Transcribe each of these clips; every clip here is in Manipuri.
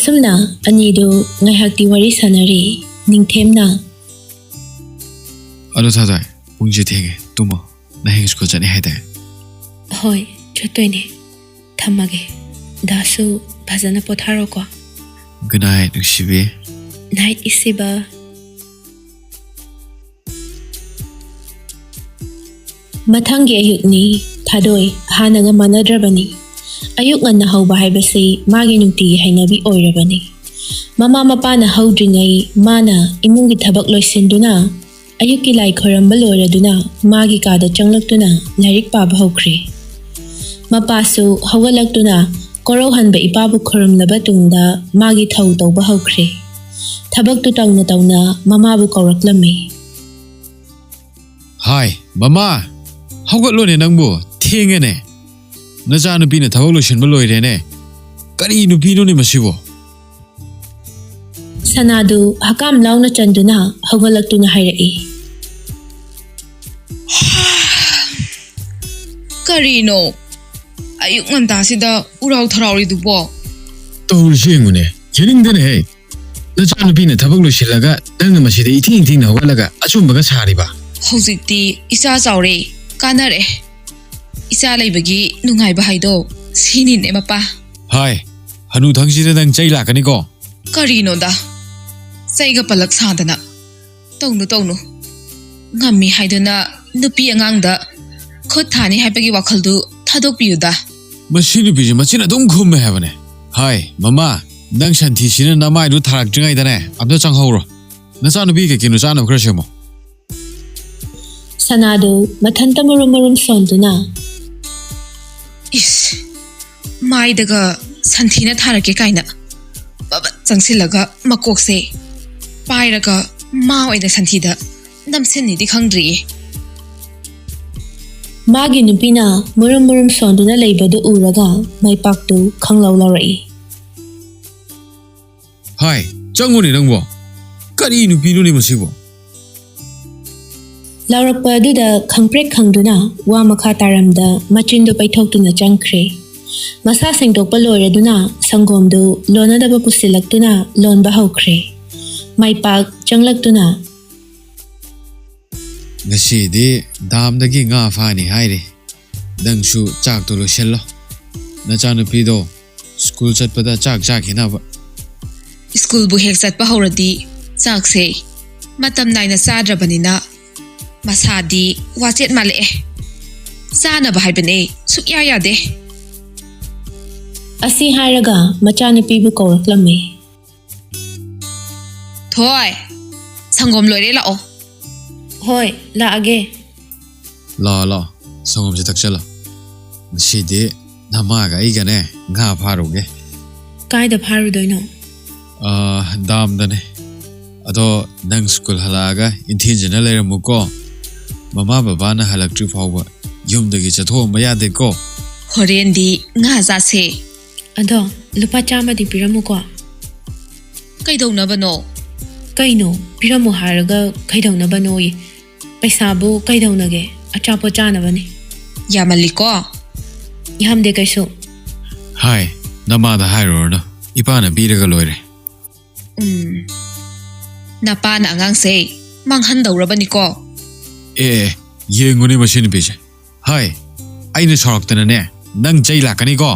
ꯑꯁꯨꯝꯅ ꯑꯅꯤꯗꯨ ꯉꯥꯏꯍꯥꯛꯇꯤ ꯋꯥꯔꯤ ꯁꯥꯟꯅꯔꯤ ꯅꯤꯡꯊꯦꯝꯅ ꯑꯗꯣ ꯊꯥꯗꯣꯏ ꯄꯨꯡꯁꯦ ꯊꯦꯡꯉꯦ ꯇꯨꯝꯃꯣ ꯅꯪ ꯍꯌꯦꯡ ꯁ꯭ꯀꯨꯜ ꯆꯠꯅꯤ ꯍꯥꯏꯗꯥꯏ ꯍꯣꯏ ꯆꯠꯇꯣꯏꯅꯦ ꯊꯝꯃꯒꯦ ꯗꯥꯁꯨ ꯐꯖꯅ ꯄꯣꯊꯥꯔꯣꯀꯣ ꯒꯨꯗ ꯅꯥꯏꯠ ꯅꯨꯡꯁꯤꯕꯤ ꯅꯥꯏꯠ ꯏꯁꯤꯕ ꯃꯊꯪꯒꯤ ꯑꯌꯨꯛꯅꯤ ꯊꯥꯗꯣꯏ ꯍꯥꯟꯅꯒ ꯃꯥꯟꯅꯗ꯭ꯔꯕꯅꯤ ꯑꯌꯨꯛ ꯉꯟꯅ ꯍꯧꯕ ꯍꯥꯏꯕꯁꯤ ꯃꯥꯒꯤ ꯅꯨꯡꯇꯤꯒꯤ ꯍꯩꯅꯕꯤ ꯑꯣꯏꯔꯕꯅꯤ ꯃꯃꯥ ꯃꯄꯥꯅ ꯍꯧꯗ꯭ꯔꯤꯉꯩ ꯃꯥꯅ ꯏꯃꯨꯡꯒꯤ ꯊꯕꯛ ꯂꯣꯏꯁꯤꯟꯗꯨꯅ ꯑꯌꯨꯛꯀꯤ ꯂꯥꯏ ꯈꯣꯏꯔꯝꯕ ꯂꯣꯏꯔꯗꯨꯅ ꯃꯥꯒꯤ ꯀꯥꯗ ꯆꯪꯂꯛꯇꯨꯅ ꯂꯥꯏꯔꯤꯛ ꯄꯥꯕ ꯍꯧꯈ꯭ꯔꯦ ꯃꯄꯥꯁꯨ ꯍꯧꯒꯠꯂꯛꯇꯨꯅ ꯀꯣꯔꯧꯍꯟꯕ ꯏꯄꯥꯕꯨ ꯈꯨꯔꯨꯝꯂꯕ ꯇꯨꯡꯗ ꯃꯥꯒꯤ ꯊꯧ ꯇꯧꯕ ꯍꯧꯈ꯭ꯔꯦ ꯊꯕꯛꯇꯨ ꯇꯧꯅ ꯇꯧꯅ ꯃꯃꯥꯕꯨ ꯀꯧꯔꯛꯂꯝꯃꯤ ꯍꯥꯏ ꯃꯃꯥ ꯍꯧꯒꯠꯂꯣꯅꯦ ꯅꯪꯕꯨ ꯊꯦꯡꯉꯦꯅꯦ ꯅꯆꯥꯅꯨꯄꯤꯅ ꯊꯕꯛ ꯂꯣꯏꯁꯤꯟꯕ ꯂꯣꯏꯔꯦꯅꯦ ꯀꯔꯤ ꯅꯨꯄꯤꯅꯣꯅꯦ ꯃꯁꯤꯕꯣ ꯁꯅꯥꯗꯨ ꯍꯀꯥꯝ ꯂꯥꯎꯅ ꯆꯟꯗꯨꯅ ꯍꯧꯒꯠꯂꯛꯇꯨꯅ ꯍꯥꯏꯔꯛꯏ ꯀꯔꯤꯅꯣ ꯑꯌꯨꯛ ꯉꯟꯇꯥꯁꯤꯗ ꯎꯔꯥꯎ ꯊꯔꯥꯎꯔꯤꯗꯨꯕꯣ ꯇꯧꯔꯤꯁꯤ ꯌꯦꯡꯉꯨꯅꯦ ꯌꯦꯡꯅꯤꯡꯗꯦꯅꯦꯍꯦ ꯅꯆꯥꯅꯨꯄꯤꯅ ꯊꯕꯛ ꯂꯣꯏꯁꯤꯜꯂꯒ ꯅꯪꯅ ꯃꯁꯤꯗ ꯏꯊꯤꯡ ꯍꯧꯒꯠꯂꯒ ꯑꯆꯨꯝꯕꯒ ꯁꯥꯔꯤꯕ ꯍꯧꯖꯤꯛꯇꯤ ꯏꯆꯥ ꯆꯥꯎꯔꯦ ꯀꯥꯟꯅꯔꯦ ꯏꯆꯥ ꯂꯩꯕꯒꯤ ꯅꯨꯡꯉꯥꯏꯕ ꯍꯥꯏꯗꯣ ꯁꯤꯅꯤꯅꯦ ꯃꯄꯥ ꯍꯥꯏ ꯍꯅꯨꯊꯪꯁꯤꯗ ꯅꯪ ꯆꯩ ꯂꯥꯛꯀꯅꯤꯀꯣ ꯀꯔꯤꯅꯣꯗ ꯆꯩꯒ ꯄꯜꯂꯛ ꯁꯥꯗꯅ ꯇꯧꯅꯨ ꯉꯝꯃꯤ ꯍꯥꯏꯗꯨꯅ ꯅꯨꯄꯤ ꯑꯉꯥꯡꯗ ꯈꯨꯠ ꯊꯥꯅꯤ ꯍꯥꯏꯕꯒꯤ ꯋꯥꯈꯜꯗꯨ ꯊꯥꯗꯣꯛꯄꯤꯌꯨꯗ ꯃꯁꯤ ꯅꯨꯄꯤꯁꯦ ꯃꯆꯤꯟ ꯑꯗꯨꯝ ꯈꯨꯝꯃꯦ ꯍꯥꯏꯕꯅꯦ ꯍꯥꯏ ꯃꯃꯥ ꯅꯪ ꯁꯟꯊꯤꯁꯤꯅ ꯅꯃꯥꯏꯗꯨ ꯊꯥꯔꯛꯇ꯭ꯔꯤꯉꯩꯗꯅꯦ ꯑꯝꯇ ꯆꯪꯍꯧꯔꯣ ꯅꯆꯥꯅꯨꯄꯤ ꯀꯩꯀꯩꯅꯣ ꯆꯥꯅꯕ ꯈꯔ ꯁꯦꯝꯃꯣ ꯁꯅꯥꯗꯨ ꯃꯊꯟꯇ ꯃꯔꯨꯝ ꯁꯣꯟꯗꯨꯅ ꯏꯁ ꯃꯥꯏꯗꯒ ꯁꯟꯊꯤꯅ ꯊꯥꯔꯛꯀꯦ ꯀꯥꯏꯅ ꯕꯕꯠ ꯆꯪꯁꯤꯜꯂꯒ ꯃꯀꯣꯛꯁꯦ ꯄꯥꯏꯔꯒ ꯃꯥ ꯑꯣꯏꯅ ꯁꯟꯊꯤꯗ ꯅꯝꯁꯤꯟꯅꯤꯗꯤ ꯈꯪꯗ꯭ꯔꯤꯌꯦ ꯃꯥꯒꯤ ꯅꯨꯄꯤꯅ ꯃꯔꯨꯝ ꯁꯣꯟꯗꯨꯅ ꯂꯩꯕꯗꯨ ꯎꯔꯒ ꯃꯩꯄꯥꯛꯇꯨ ꯈꯪꯂꯧ ꯂꯧꯔꯛꯏ ꯍꯥꯏ ꯆꯪꯉꯨꯅꯦ ꯅꯪꯕꯣ ꯀꯔꯤ ꯅꯨꯄꯤꯅꯣꯅꯦ ꯃꯁꯤꯕꯣ ꯂꯥꯎꯔꯛꯄ ꯑꯗꯨꯗ ꯈꯪꯄ꯭ꯔꯦꯛ ꯈꯪꯗꯨꯅ ꯋꯥ ꯃꯈꯥ ꯇꯥꯔꯝꯗ ꯃꯆꯤꯟꯗꯨ ꯄꯩꯊꯣꯛꯇꯨꯅ ꯆꯪꯈ꯭ꯔꯦ ꯃꯁꯥ ꯁꯦꯡꯗꯣꯛꯄ ꯂꯣꯏꯔꯗꯨꯅ ꯁꯪꯒꯣꯝꯗꯨ ꯂꯣꯟꯅꯗꯕ ꯄꯨꯁꯤꯜꯂꯛꯇꯨꯅ ꯂꯣꯟꯕ ꯍꯧꯈ꯭ꯔꯦ ꯃꯩꯄꯥꯛ ꯆꯪꯂꯛꯇꯨꯅ ꯉꯁꯤꯗꯤ ꯗꯥꯝꯗꯒꯤ ꯉꯥ ꯐꯥꯅꯤ ꯍꯥꯏꯔꯤ ꯅꯪꯁꯨ ꯆꯥꯛꯇꯣ ꯂꯣꯏꯁꯤꯜꯂꯣ ꯅꯆꯥꯅꯨꯄꯤꯗꯣ ꯁ꯭ꯀꯨꯜ ꯆꯠꯄꯗ ꯆꯥꯛ ꯆꯥꯈꯤꯅꯕ ꯁ꯭ꯀꯨꯜꯕꯨ ꯍꯦꯛ ꯆꯠꯄ ꯍꯧꯔꯗꯤ ꯆꯥꯛꯁꯦ ꯃꯇꯝ ꯅꯥꯏꯅ ꯆꯥꯗ꯭ꯔꯕꯅꯤꯅ ꯃꯁꯥꯗꯤ ꯋꯥꯆꯦꯠ ꯃꯥꯜꯂꯛꯑꯦ ꯆꯥꯅꯕ ꯍꯥꯏꯕꯅꯦ ꯁꯨꯛꯌꯥ ꯌꯥꯗꯦ ꯑꯁꯤ ꯍꯥꯏꯔꯒ ꯃꯆꯥꯅꯨꯄꯤꯕꯨ ꯀꯧꯔꯛꯂꯝꯃꯤ ꯊꯣꯏ ꯁꯪꯒꯣꯝ ꯂꯣꯏꯔꯦ ꯂꯥꯛꯑꯣ ꯍꯣꯏ ꯂꯥꯛꯑꯒꯦ ꯂꯥꯛꯑꯣ ꯁꯪꯒꯣꯝꯁꯦ ꯊꯛꯆꯜꯂꯣ ꯉꯁꯤꯗꯤ ꯅꯃꯥꯒ ꯑꯩꯒꯅꯦ ꯉꯥ ꯐꯥꯔꯨꯒꯦ ꯀꯥꯏꯗ ꯐꯥꯔꯨꯗꯣꯏꯅꯣ ꯗꯥꯝꯗꯅꯦ ꯑꯗꯣ ꯅꯪ ꯁ꯭ꯀꯨꯜ ꯍꯜꯂꯛꯑꯒ ꯏꯟꯊꯤꯟꯖꯅ ꯂꯩꯔꯝꯃꯨꯀꯣ ꯃꯃꯥ ꯕꯕꯥꯅ ꯍꯜꯂꯛꯇ꯭ꯔꯤ ꯐꯥꯎꯕ ꯌꯨꯝꯗꯒꯤ ꯆꯠꯊꯣꯛꯑꯝꯕ ꯌꯥꯗꯦꯀꯣ ꯍꯣꯔꯦꯟꯗꯤ ꯉꯥ ꯆꯥꯁꯦ ꯑꯗꯣ ꯂꯨꯄꯥ 100 ꯄꯤꯔꯝꯃꯨꯀꯣ ꯀꯩꯗꯧꯅꯕꯅꯣ ꯀꯩꯅꯣ ꯄꯤꯔꯝꯃꯨ ꯍꯥꯏꯔꯒ ꯀꯩꯗꯧꯅꯕꯅꯣꯌꯦ ꯄꯩꯁꯥꯕꯨ ꯀꯩꯗꯧꯅꯒꯦ ꯑꯆꯥꯄꯣꯠ ꯆꯥꯅꯕꯅꯤ ꯌꯥꯝꯃꯜꯂꯤꯀꯣ ꯌꯥꯝꯗꯦ ꯀꯩꯁꯨ ꯍꯥꯏ ꯅꯃꯥꯗ ꯍꯥꯏꯔꯨꯔꯅꯨ ꯏꯄꯥꯅ ꯄꯤꯔꯒ ꯂꯣꯏꯔꯦ ꯅꯄꯥꯅ ꯑꯉꯥꯡꯁꯦ ꯃꯥꯡꯍꯟꯗꯧꯔꯕꯅꯤꯀꯣ ꯑꯦ ꯌꯦꯡꯉꯨꯅꯦ ꯃꯁꯤ ꯅꯨꯄꯤꯁꯦ ꯍꯥꯏ ꯑꯩꯅ ꯁꯥꯎꯔꯛꯇꯅꯅꯦ ꯅꯪ ꯆꯩ ꯂꯥꯛꯀꯅꯤꯀꯣ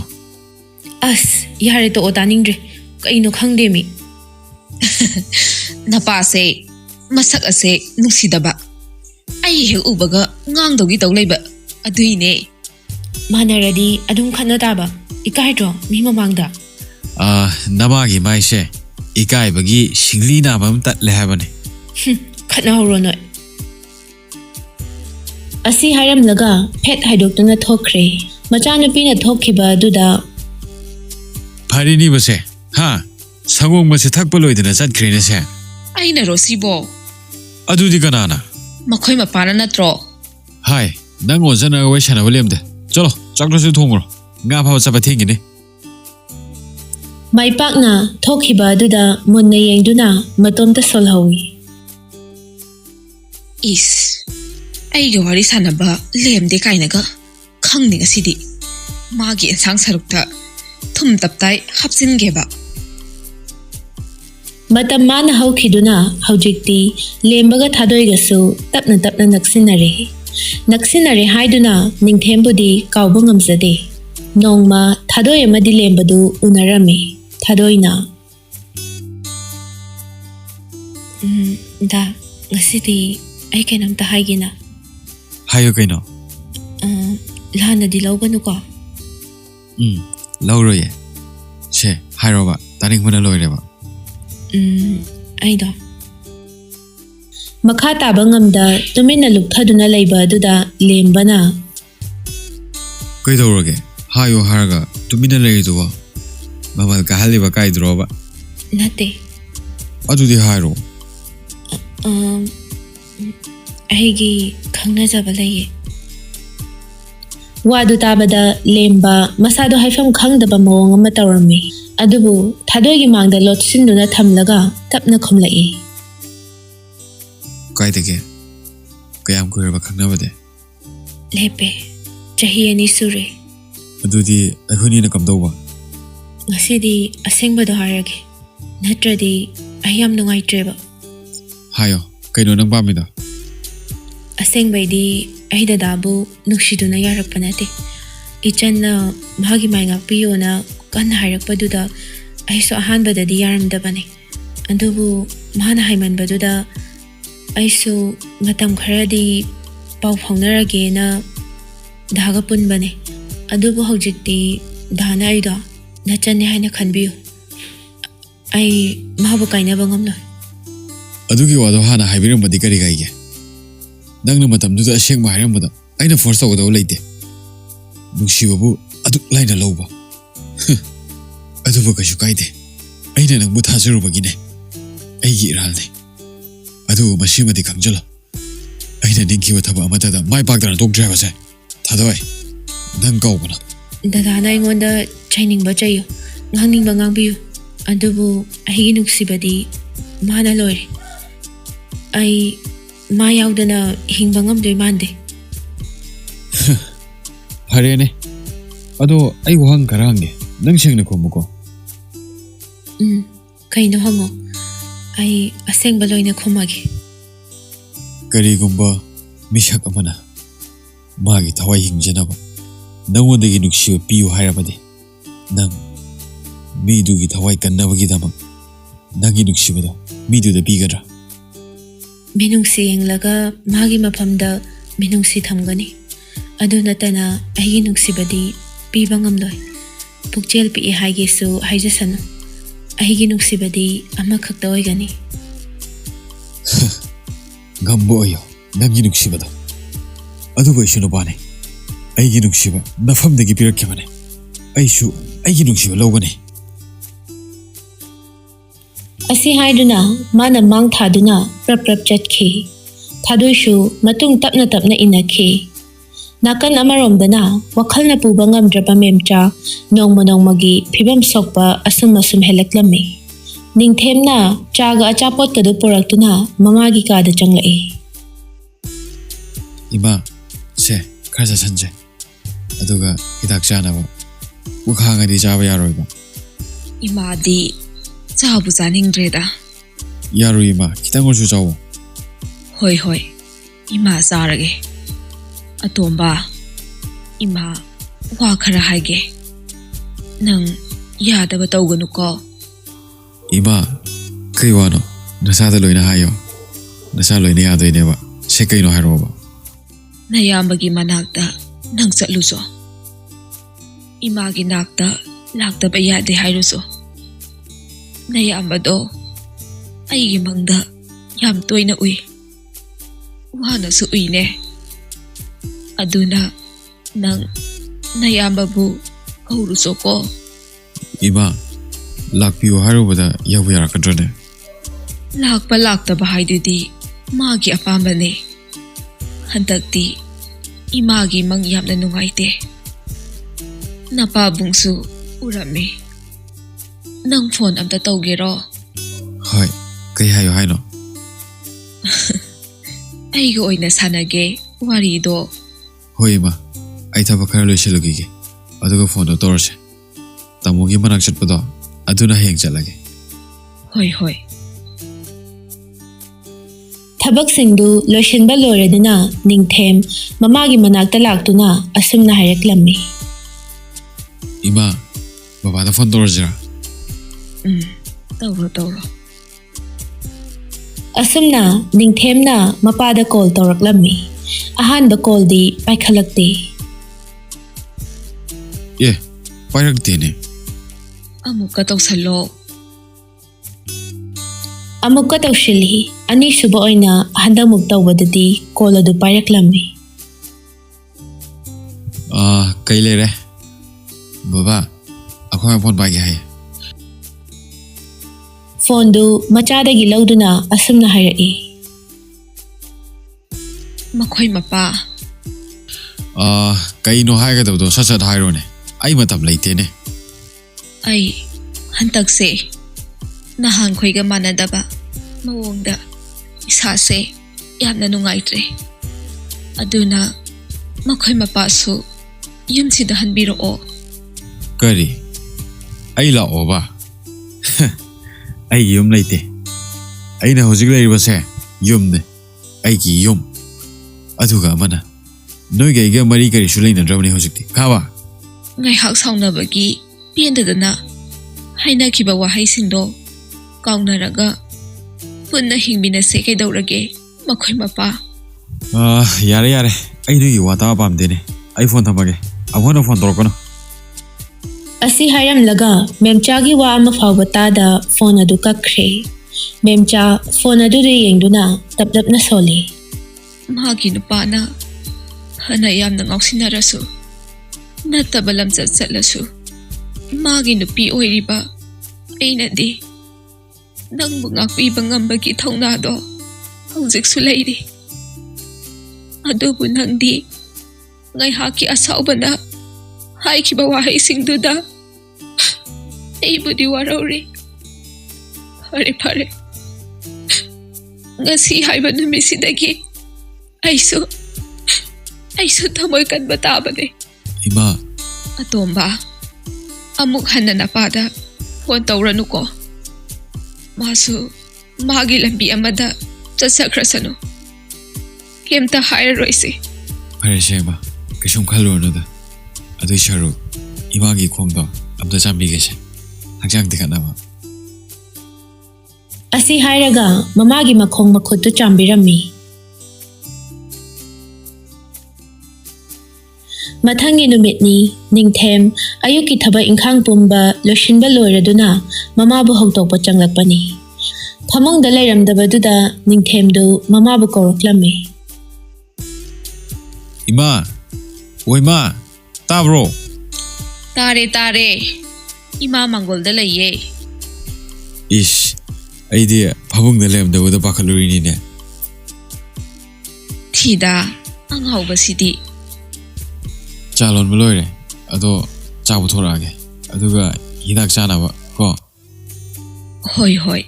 ꯑꯁ ꯌꯥꯔꯦ ꯇꯣꯛꯑꯣ ꯇꯥꯅꯤꯡꯗ꯭ꯔꯦ ꯀꯩꯅꯣ ꯈꯪꯗꯦ ꯃꯤ ꯅꯄꯥꯁꯦ ꯃꯁꯛ ꯑꯁꯦ ꯅꯨꯡꯁꯤꯗꯕ ꯑꯩ ꯍꯦꯛ ꯎꯕꯒ ꯉꯥꯡꯗꯧꯒꯤ ꯇꯧ ꯂꯩꯕ ꯑꯗꯨꯏꯅꯦ ꯃꯥꯟꯅꯔꯗꯤ ꯑꯗꯨꯝ ꯈꯠꯅ ꯇꯥꯕ ꯏꯀꯥꯏꯗ꯭ꯔꯣ ꯃꯤ ꯃꯃꯥꯡꯗ ꯅꯃꯥꯒꯤ ꯃꯥꯏꯁꯦ ꯏꯀꯥꯏꯕꯒꯤ ꯁꯤꯡꯂꯤ ꯅꯥꯕ ꯑꯃ ꯇꯠꯂꯦ ꯍꯥꯏꯕꯅꯤ ꯈꯠꯅꯍꯧꯔꯣ ꯅꯣꯏ ꯑꯁꯤ ꯍꯥꯏꯔꯝꯂꯒ ꯐꯦꯠ ꯍꯥꯏꯗꯣꯛꯇꯨꯅ ꯊꯣꯛꯈ꯭ꯔꯦ ꯃꯆꯥꯅꯨꯄꯤꯅ ꯊꯣꯛꯈꯤꯕ ꯑꯗꯨꯗ ꯐꯔꯤꯅꯤꯕꯁꯦ ꯍꯥ ꯁꯪꯒꯣꯝꯒꯁꯦ ꯊꯛꯄ ꯂꯣꯏꯗꯅ ꯆꯠꯈ꯭ꯔꯦꯅꯦꯁꯦ ꯑꯩꯅꯔꯣ ꯁꯤꯕꯣ ꯑꯗꯨꯗꯤ ꯀꯅꯥꯅ ꯃꯈꯣꯏ ꯃꯄꯥꯅ ꯅꯠꯇ꯭ꯔꯣ ꯍꯥꯏ ꯅꯪ ꯑꯣꯟꯖꯅꯒ ꯋꯥꯔꯤ ꯁꯥꯟꯅꯕ ꯂꯦꯝꯗꯦ ꯆꯠꯂꯣ ꯆꯥꯛꯂꯁꯨ ꯊꯣꯡꯉꯨꯔꯣ ꯉꯥ ꯐꯥꯕ ꯆꯠꯄ ꯊꯦꯡꯈꯤꯅꯤ ꯃꯩꯄꯥꯛꯅ ꯊꯣꯛꯈꯤꯕ ꯑꯗꯨꯗ ꯃꯨꯟꯅ ꯌꯦꯡꯗꯨꯅ ꯃꯇꯣꯝꯇ ꯁꯣꯜꯍꯧꯏ ꯏꯁ ꯑꯩꯒ ꯋꯥꯔꯤ ꯁꯥꯟꯅꯕ ꯂꯦꯝꯗꯦ ꯀꯥꯏꯅꯒ ꯈꯪꯅꯤ ꯉꯁꯤꯗꯤ ꯃꯥꯒꯤ ꯑꯦꯟꯁꯥꯡ ꯁꯔꯨꯛꯇ ꯊꯨꯝ ꯇꯞꯇꯥꯏ ꯍꯥꯞꯆꯤꯟꯒꯦꯕ Matam mana haukhiduna haujikti lembaga Thadoigasu tapna tapna naksinare. Naksinare haiduna ningthembudi kauba ngamjade. Nongma Thadoi amadi lembadu unarame. Thadoina da ngasidi ai kenamta haigina. Hayo kaino. Lana di lauganu ko. Lauro ye. She, hairoba, taring mana loireba. Aido. Makha taba ngamda tumina lukthaduna leiba aduda lembana. Kaidoroge, hayo harga, tumina leiduwa. Mamal kahaliba kaidroba. Nate. Adudi hairo. Aigi khangnajaba leye. Wadu tabada lemba masado haifam khangdaba mawong ama tawrami. Adubu Thadoigi mangda lotsinduna thamlaga tapna khumlai. Kaidege, kayam kuiraba khangnabade. Lepe, chahi ani sure. Adudi akhuni na kamdauba. Ngasidi asengbado harage. Natradi ayam nungaitreba. Hayo, kaino nang pamida. Asengbaidi aida dabu nuksiduna yarakpanate. Ichanna magi mai ngakpiyona kan harakpaduda aiso ahanbadadi yaramdabane. Adubu mahana haimanbaduda aiso matam kharadi pau phaunaragena dhaga punbane. Adubu haujikti dhana aido nachanne haina khanbiyu. Ai mahabu kainaba ngamloi. Adugi wado hana haibiramadi kari gaige. Nangna matamduda asengba hairamada aina force tawadaw leite. Nungsibabu aduk laina lawba. Adubu kasu kaide. Aina nangbu thajurubagine. Aigi iralne. Adubu masimadi khangjalo. Aina ningkiwa thaba amatada mai pakdana tokdre habase. Thadoi. Nang kaubana. Dadana ingonda chainingba chayo. Ngangningba ngangbiyu. Adubu aigi nuksibadi mana loire. Ai ma yaudana hingba ngamdoi mande. Harene. Ado ai wahang karange. Nang sengna khumuko. Kaino hango. Ai asengba loina khumage. Karigumba misak amana. Magi thawai hingjanaba. Nangondagi nuksiba piyu hairabade. Nang midugi thawai kannabagidamang. Nangi nuksibado miduda pigadra. Minungsi yenglaga magi mapamda minungsi thamgani. Adu natana aigi nuksibadi piba ngamloi. Pukchel pi haigesu haijasanu. Aigi nuksibadi amakhakta oigani. Gambo ayo nangi nuksibado. Aduba isu nopane. Aigi nuksiba nafamdagi pirakkibane. Aisu aigi nuksiba lawgani. Asi haiduna mana mang thaduna prap chatki. Thadoishu matung tapna tapna inakhi. Nakan amaromdana wakhalna puba ngamdraba memcha nongmagi phibam sokpa asum helaklami. Ningthemna chaga achapot kadu poraktuna mamagi kada changlai. Ima se khaja sanje. Aduga hidak chanaba. Ukhangadi jaba yaroiba. Imadi chabu janingdreda. Yaru ima kitang orsu chawo. Hoi. Ima zarage. Atomba. Ima wa khara haige. Nang yadaba tawganu ko. Ima kaiwano nasada loina hayo. Nasa loina yadoineba. Se kaino hairoba. Nayambagi manakta nang chatluso. Imagi nakta laktaba yade hairuso. Nayambado aigi mangda yam toina ui. Wana su uine. Aduna nang nayambabu kauruso ko. Ima lakpiyo hairobada yabu yarakadrone. Laktaba haidudi magi apambane. Handakti imagi mang yamna nungaite. Napabungsu urame. Nang phone amta tawgero. Hoi, kai hayo haino. Aigo oina sanage warido. Hoi ima, ai thaba khara loisilugige. Aduga phone torse. Tamogi manak chatpado aduna heng chalage. Hoi. ꯊꯕꯛꯁꯤꯡꯗꯨ ꯂꯣꯏꯁꯤꯟꯕ ꯂꯣꯏꯔꯗꯨꯅ ꯅꯤꯡꯊꯦꯝ ꯃꯃꯥꯒꯤ ꯃꯅꯥꯛꯇ ꯂꯥꯛꯇꯨꯅ ꯑꯁꯨꯝꯅ ꯍꯥꯏꯔꯛꯂꯝꯃꯤ. Ima, babada phone tꯧꯔꯖꯤꯔꯥ? ꯇꯧꯔꯣ. ꯑꯁꯨꯝꯅ ꯅꯤꯡꯊꯦꯝꯅ ꯃꯄꯥꯗ ꯀꯣꯜ ꯇꯧꯔꯛꯂꯝꯃꯤ. ꯑꯍꯥꯟꯕ ꯀꯣꯜꯗꯤ ꯄꯥꯏꯈꯠꯂꯛꯇꯦ. ꯄꯥꯏꯔꯛꯇꯦꯅꯦ. ꯑꯃꯨꯛꯀ ꯇꯧꯁꯜꯂꯣ. ꯑꯃꯨꯛꯀ ꯇꯧꯁꯤꯜꯂꯤ. ꯑꯅꯤꯁꯨꯕ ꯑꯣꯏꯅ ꯍꯟꯗꯛꯃꯨꯛ ꯇꯧꯕꯗꯗꯤ ꯀꯣꯜ ꯑꯗꯨ ꯄꯥꯏꯔꯛꯂꯝꯃꯤ. Kay ꯂꯩꯔꯦ. Baba, ꯑꯩꯈꯣꯏ ꯐꯣꯟ ꯄꯥꯏꯒꯦ ꯍꯥꯏꯌꯦ. ꯐꯣꯟꯗꯨ ꯃꯆꯥꯗꯒꯤ ꯂꯧꯗꯨꯅ ꯑꯁꯨꯝꯅ ꯍꯥꯏꯔꯛꯏ. ꯃꯈꯣꯏ ꯃꯄꯥ. ꯀꯩꯅꯣ ꯍꯥꯏꯒꯗꯕꯗꯣ ꯁꯠ ꯍꯥꯏꯔꯣꯅꯦ. ꯑꯩ ꯃꯇꯝ ꯂꯩꯇꯦꯅꯦ. ꯑꯩ ꯍꯟꯗꯛꯁꯦ ꯅꯍꯥꯟꯈꯣꯏꯒ ꯃꯥꯟꯅꯗꯕ ꯃꯑꯣꯡꯗ ꯏꯁꯥꯁꯦ ꯌꯥꯝꯅ ꯅꯨꯡꯉꯥꯏꯇ꯭ꯔꯦ. ꯑꯗꯨꯅ ꯃꯈꯣꯏ ꯃꯄꯥꯁꯨ ꯌꯨꯝꯁꯤꯗ ꯍꯟꯕꯤꯔꯛꯑꯣ. ꯀꯔꯤ? ꯑꯩ ꯂꯥꯛꯑꯣꯕ? ꯑꯩꯒꯤ ꯌꯨꯝ ꯂꯩꯇꯦ. ꯑꯩꯅ ꯍꯧꯖꯤꯛ ꯂꯩꯔꯤꯕꯁꯦ ꯌꯨꯝꯅꯦ. ꯑꯩꯒꯤ ꯌꯨꯝ. ꯑꯗꯨꯒ ꯑꯃꯅ ꯅꯣꯏꯒ ꯑꯩꯒ ꯃꯔꯤ ꯀꯔꯤꯁꯨ ꯂꯩꯅꯗ꯭ꯔꯕꯅꯤ ꯍꯧꯖꯤꯛꯇꯤ. ꯈꯥꯕ? ꯉꯥꯏꯍꯥꯛ ꯁꯥꯎꯅꯕꯒꯤ ꯄꯦꯟꯗꯗꯅ ꯍꯥꯏꯅꯈꯤꯕ ꯋꯥꯍꯩꯁꯤꯡꯗꯣ ꯀꯥꯎꯅꯔꯒ ꯄꯨꯟꯅ ꯍꯤꯡꯃꯤꯟꯅꯁꯦ ꯀꯩꯗꯧꯔꯒꯦ ꯃꯈꯣꯏ ꯃꯄꯥ? ꯌꯥꯔꯦ. ꯑꯩ ꯅꯣꯏꯒꯤ ꯋꯥ ꯇꯥꯕ ꯄꯥꯝꯗꯦꯅꯦ. ꯑꯩ ꯐꯣꯟ ꯊꯝꯃꯒꯦ. ꯑꯃꯨꯛ ꯐꯣꯟ ꯇꯧꯔꯛꯀꯅꯨ. ꯑꯁꯤ ꯍꯥꯏꯔꯝꯂꯒ ꯃꯦꯝꯆꯥꯒꯤ ꯋꯥ ꯑꯃ ꯐꯥꯎꯕ ꯇꯥꯗ ꯐꯣꯟ ꯑꯗꯨ ꯀꯛꯈ꯭ꯔꯦ. ꯃꯦꯝꯆꯥ ꯐꯣꯟ ꯑꯗꯨꯗ ꯌꯦꯡꯗꯨꯅ ꯇꯞꯅ ꯁꯣꯜꯂꯤ. ꯃꯥꯒꯤ ꯅꯨꯄꯥꯅ ꯐꯅ ꯌꯥꯝꯅ ꯉꯥꯎꯁꯤꯟꯅꯔꯁꯨ ꯅꯠꯇꯕ ꯂꯝꯆꯠ ꯆꯠꯂꯁꯨ ꯃꯥꯒꯤ ꯅꯨꯄꯤ ꯑꯣꯏꯔꯤꯕ ꯑꯩꯅꯗꯤ ꯅꯪꯕꯨ ꯉꯥꯛꯄꯤꯕ ꯉꯝꯕꯒꯤ ꯊꯧꯅꯥꯗꯣ ꯍꯧꯖꯤꯛꯁꯨ ꯂꯩꯔꯤ. ꯑꯗꯨꯕꯨ ꯅꯪꯗꯤ ꯉꯥꯏꯍꯥꯛꯀꯤ ꯑꯁꯥꯎꯕꯅ ꯍꯥꯏꯈꯤꯕ ꯋꯥꯍꯩꯁꯤꯡꯗꯨꯗ ꯑꯩꯕꯨꯗꯤ ꯋꯥꯔꯧꯔꯤ. ꯐꯔꯦ. ngasi haiba numisidagi aisu thamoy kanba tabane. Ima. Atomba amuk hanna napada phone tawranu ko. Masu magi lambi amada chasakrasanu. Kemta hairoisi. Pare sema kishum khalurnu da. Adui sharu imagi khongdo amda chambigese. Hakjang dikhanaba. ꯑꯁꯤ ꯍꯥꯏꯔꯒ ꯃꯃꯥꯒꯤ ꯃꯈꯣꯡ ꯃꯈꯨꯠꯇꯨ ꯆꯥꯝꯕꯤꯔꯝꯃꯤ. ꯃꯊꯪꯒꯤ ꯅꯨꯃꯤꯠꯅꯤ. ꯅꯤꯡꯊꯦꯝ ꯑꯌꯨꯛꯀꯤ ꯊꯕꯛ ꯏꯪꯈꯥꯡ ꯄꯨꯝꯕ ꯂꯣꯏꯁꯤꯟꯕ ꯂꯣꯏꯔꯗꯨꯅ ꯃꯃꯥꯕꯨ ꯍꯧꯗꯣꯛꯄ ꯆꯪꯂꯛꯄꯅꯤ. ꯐꯃꯨꯡꯗ ꯂꯩꯔꯝꯗꯕꯗꯨꯗ ꯅꯤꯡꯊꯦꯝꯗꯨ ꯃꯃꯥꯕꯨ ꯀꯧꯔꯛꯂꯝꯃꯤ. Ima, oima, tabro? Tare. Ima mangolda laiye. Ish. ꯑꯩꯗꯤ ꯐꯃꯨꯡꯗ ꯂꯩꯔꯝꯗꯕꯗ ꯄꯥꯈꯠꯂꯨꯔꯤꯅꯤꯅꯦ. ꯊꯤꯗ ꯑꯉꯥꯎꯕꯁꯤꯗꯤ. ꯆꯥ ꯂꯣꯟꯕ ꯂꯣꯏꯔꯦ. ꯑꯗꯣ ꯆꯥ ꯄꯨꯊꯣꯔꯛꯑꯒꯦ. ꯑꯗꯨꯒ ꯍꯤꯗꯥꯛ ꯆꯥꯅꯕ ꯀꯣ. ꯍꯣꯏ.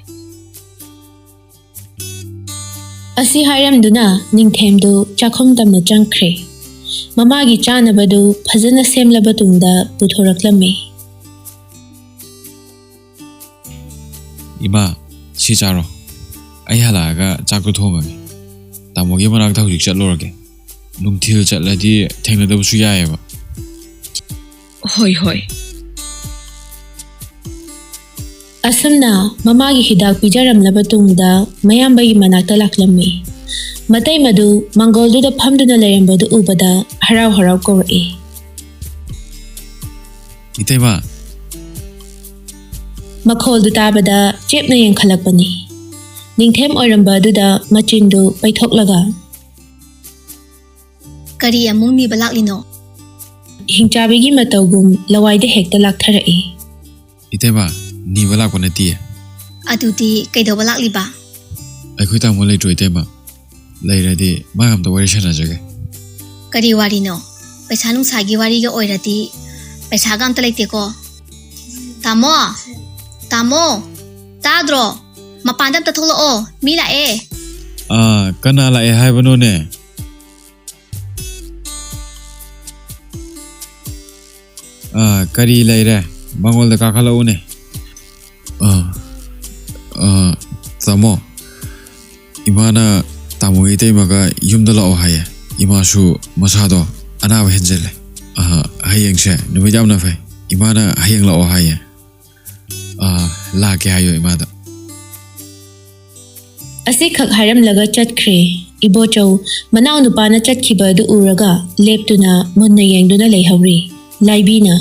ꯑꯁꯤ ꯍꯥꯏꯔꯝꯗꯨꯅ ꯅꯤꯡꯊꯦꯝꯗꯨ ꯆꯥꯛꯈꯨꯝ ꯇꯝꯅ ꯆꯪꯈ꯭ꯔꯦ. ꯃꯃꯥꯒꯤ ꯆꯥꯅꯕꯗꯨ ꯐꯖꯅ ꯁꯦꯝꯂꯕ ꯇꯨꯡꯗ ꯄꯨꯊꯣꯔꯛꯂꯝꯃꯤ. Ima, si charo. Ai halaga chakku thongage. Tamogi manakta hujik chatlorage. Nungthil chatladi thengnadabusu yaayeba. Hoi. ꯑꯁꯨꯝꯅ ꯃꯃꯥꯒꯤ ꯍꯤꯗꯥꯛ ꯄꯤꯖꯔꯝꯂꯕ ꯇꯨꯡꯗ ꯃꯌꯥꯝꯕꯒꯤ ꯃꯅꯥꯛꯇ ꯂꯥꯛꯂꯝꯃꯤ. ꯃꯇꯩ ꯃꯗꯨ ꯃꯪꯒꯣꯜꯗꯨꯗ ꯐꯝꯗꯨꯅ ꯂꯩꯔꯝꯕꯗꯨ ꯎꯕꯗ ꯍꯔꯥꯎ ꯀꯧꯔꯛꯏ. Itaima. ꯃꯈꯣꯜꯗꯨ ꯇꯥꯕꯗ ꯆꯦꯞꯅ ꯌꯦꯡꯈꯠꯂꯛꯄꯅꯤ. ꯅꯤꯡꯊꯦꯝ ꯑꯣꯏꯔꯝꯕ ꯑꯗꯨꯗ ꯃꯆꯤꯟꯗꯨ ꯄꯩꯊꯣꯛꯂꯒ ꯀꯔꯤ ꯑꯃꯨꯛ ꯅꯤꯕ ꯂꯥꯛꯂꯤꯅꯣ? ꯍꯤꯡꯆꯥꯕꯤꯒꯤ ꯃꯇꯧꯒꯨꯝ ꯂꯋꯥꯏꯗ ꯍꯦꯛꯇ ꯂꯥꯛꯊꯔꯛꯏ. Itaima, niba lakpa natiye. ꯑꯗꯨꯗꯤ ꯀꯩꯗꯧꯕ ꯂꯥꯛꯂꯤꯕ? ꯑꯩꯈꯣꯏ ꯇꯥꯃꯣ ꯂꯩꯇ꯭ꯔꯣ ꯏꯇꯩꯃ? ꯂꯩꯔꯗꯤ ꯃꯥꯒ ꯑꯝꯇ ꯋꯥꯔꯤ ꯁꯥꯟꯅꯖꯒꯦ. ꯀꯔꯤ ꯋꯥꯔꯤꯅꯣ? ꯄꯩꯁꯥ ꯅꯨꯡꯁꯥꯒꯤ ꯋꯥꯔꯤꯒ ꯑꯣꯏꯔꯗꯤ ꯄꯩꯁꯥꯒ ꯑꯝꯇ ꯂꯩꯇꯦꯀꯣ. ꯇꯥꯃꯣ ꯇꯥꯗ꯭ꯔꯣ? ꯃꯄꯥꯟꯗ ꯑꯝꯇ ꯊꯣꯛꯂꯛꯑꯣ. ꯃꯤ ꯂꯥꯛꯑꯦ. ꯀꯅꯥ ꯂꯥꯛꯑꯦ ꯍꯥꯏꯕꯅꯣꯅꯦ? ꯀꯔꯤ ꯂꯩꯔꯦ? ꯃꯉꯣꯜꯗ ꯀꯥꯈꯠꯂꯛꯎꯅꯦ. ꯇꯥꯃꯣ, ꯏꯃꯥꯅ Tamu Itemaga Yumdala Ohaya, Imasu Masado, Anava Henzele. Hayang Sha, Numidam Nafe, Imana Hayang La Ohaya. La Kayo Imada. Asi khak haram laga chatkre. Ibocho, Manao Nupana Chatkiba du Uraga, Leptuna, Munna Yangduna Lehauri, Laibina.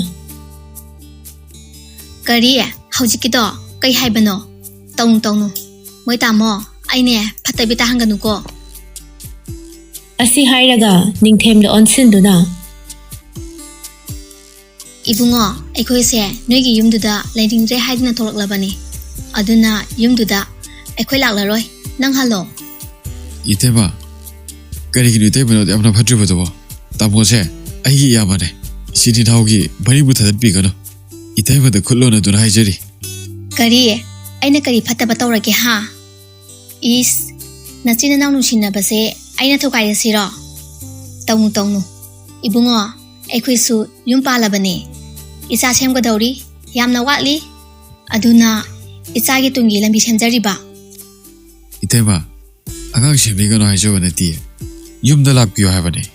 Kari haujikido kai haibano tong tong moi tamo aine phatabita hanganuko Asi hairaga, Ningtem the Onsinduna. ibungo aikoi se noigi yumduda leidingre haidina tholaklabani aduna yumduda aikoi laklaroi nang halo Itema, Kariki Itema, the Amna Patribo, Tamose, Ayi Yamane, Sitting Haugi, Baributa Bigano. Itema the Colonna to Hijeri. Kari aina kari phatabatorake ha is nachina nanu shinna base aina thokai siro tong tong ibungo aikoi su yum palabane isa semga dauri yamna watli aduna isa gi tungi lambi semjariba Itema, Agang Shimigano Hijovanati, Yum the Lak Pio Havane.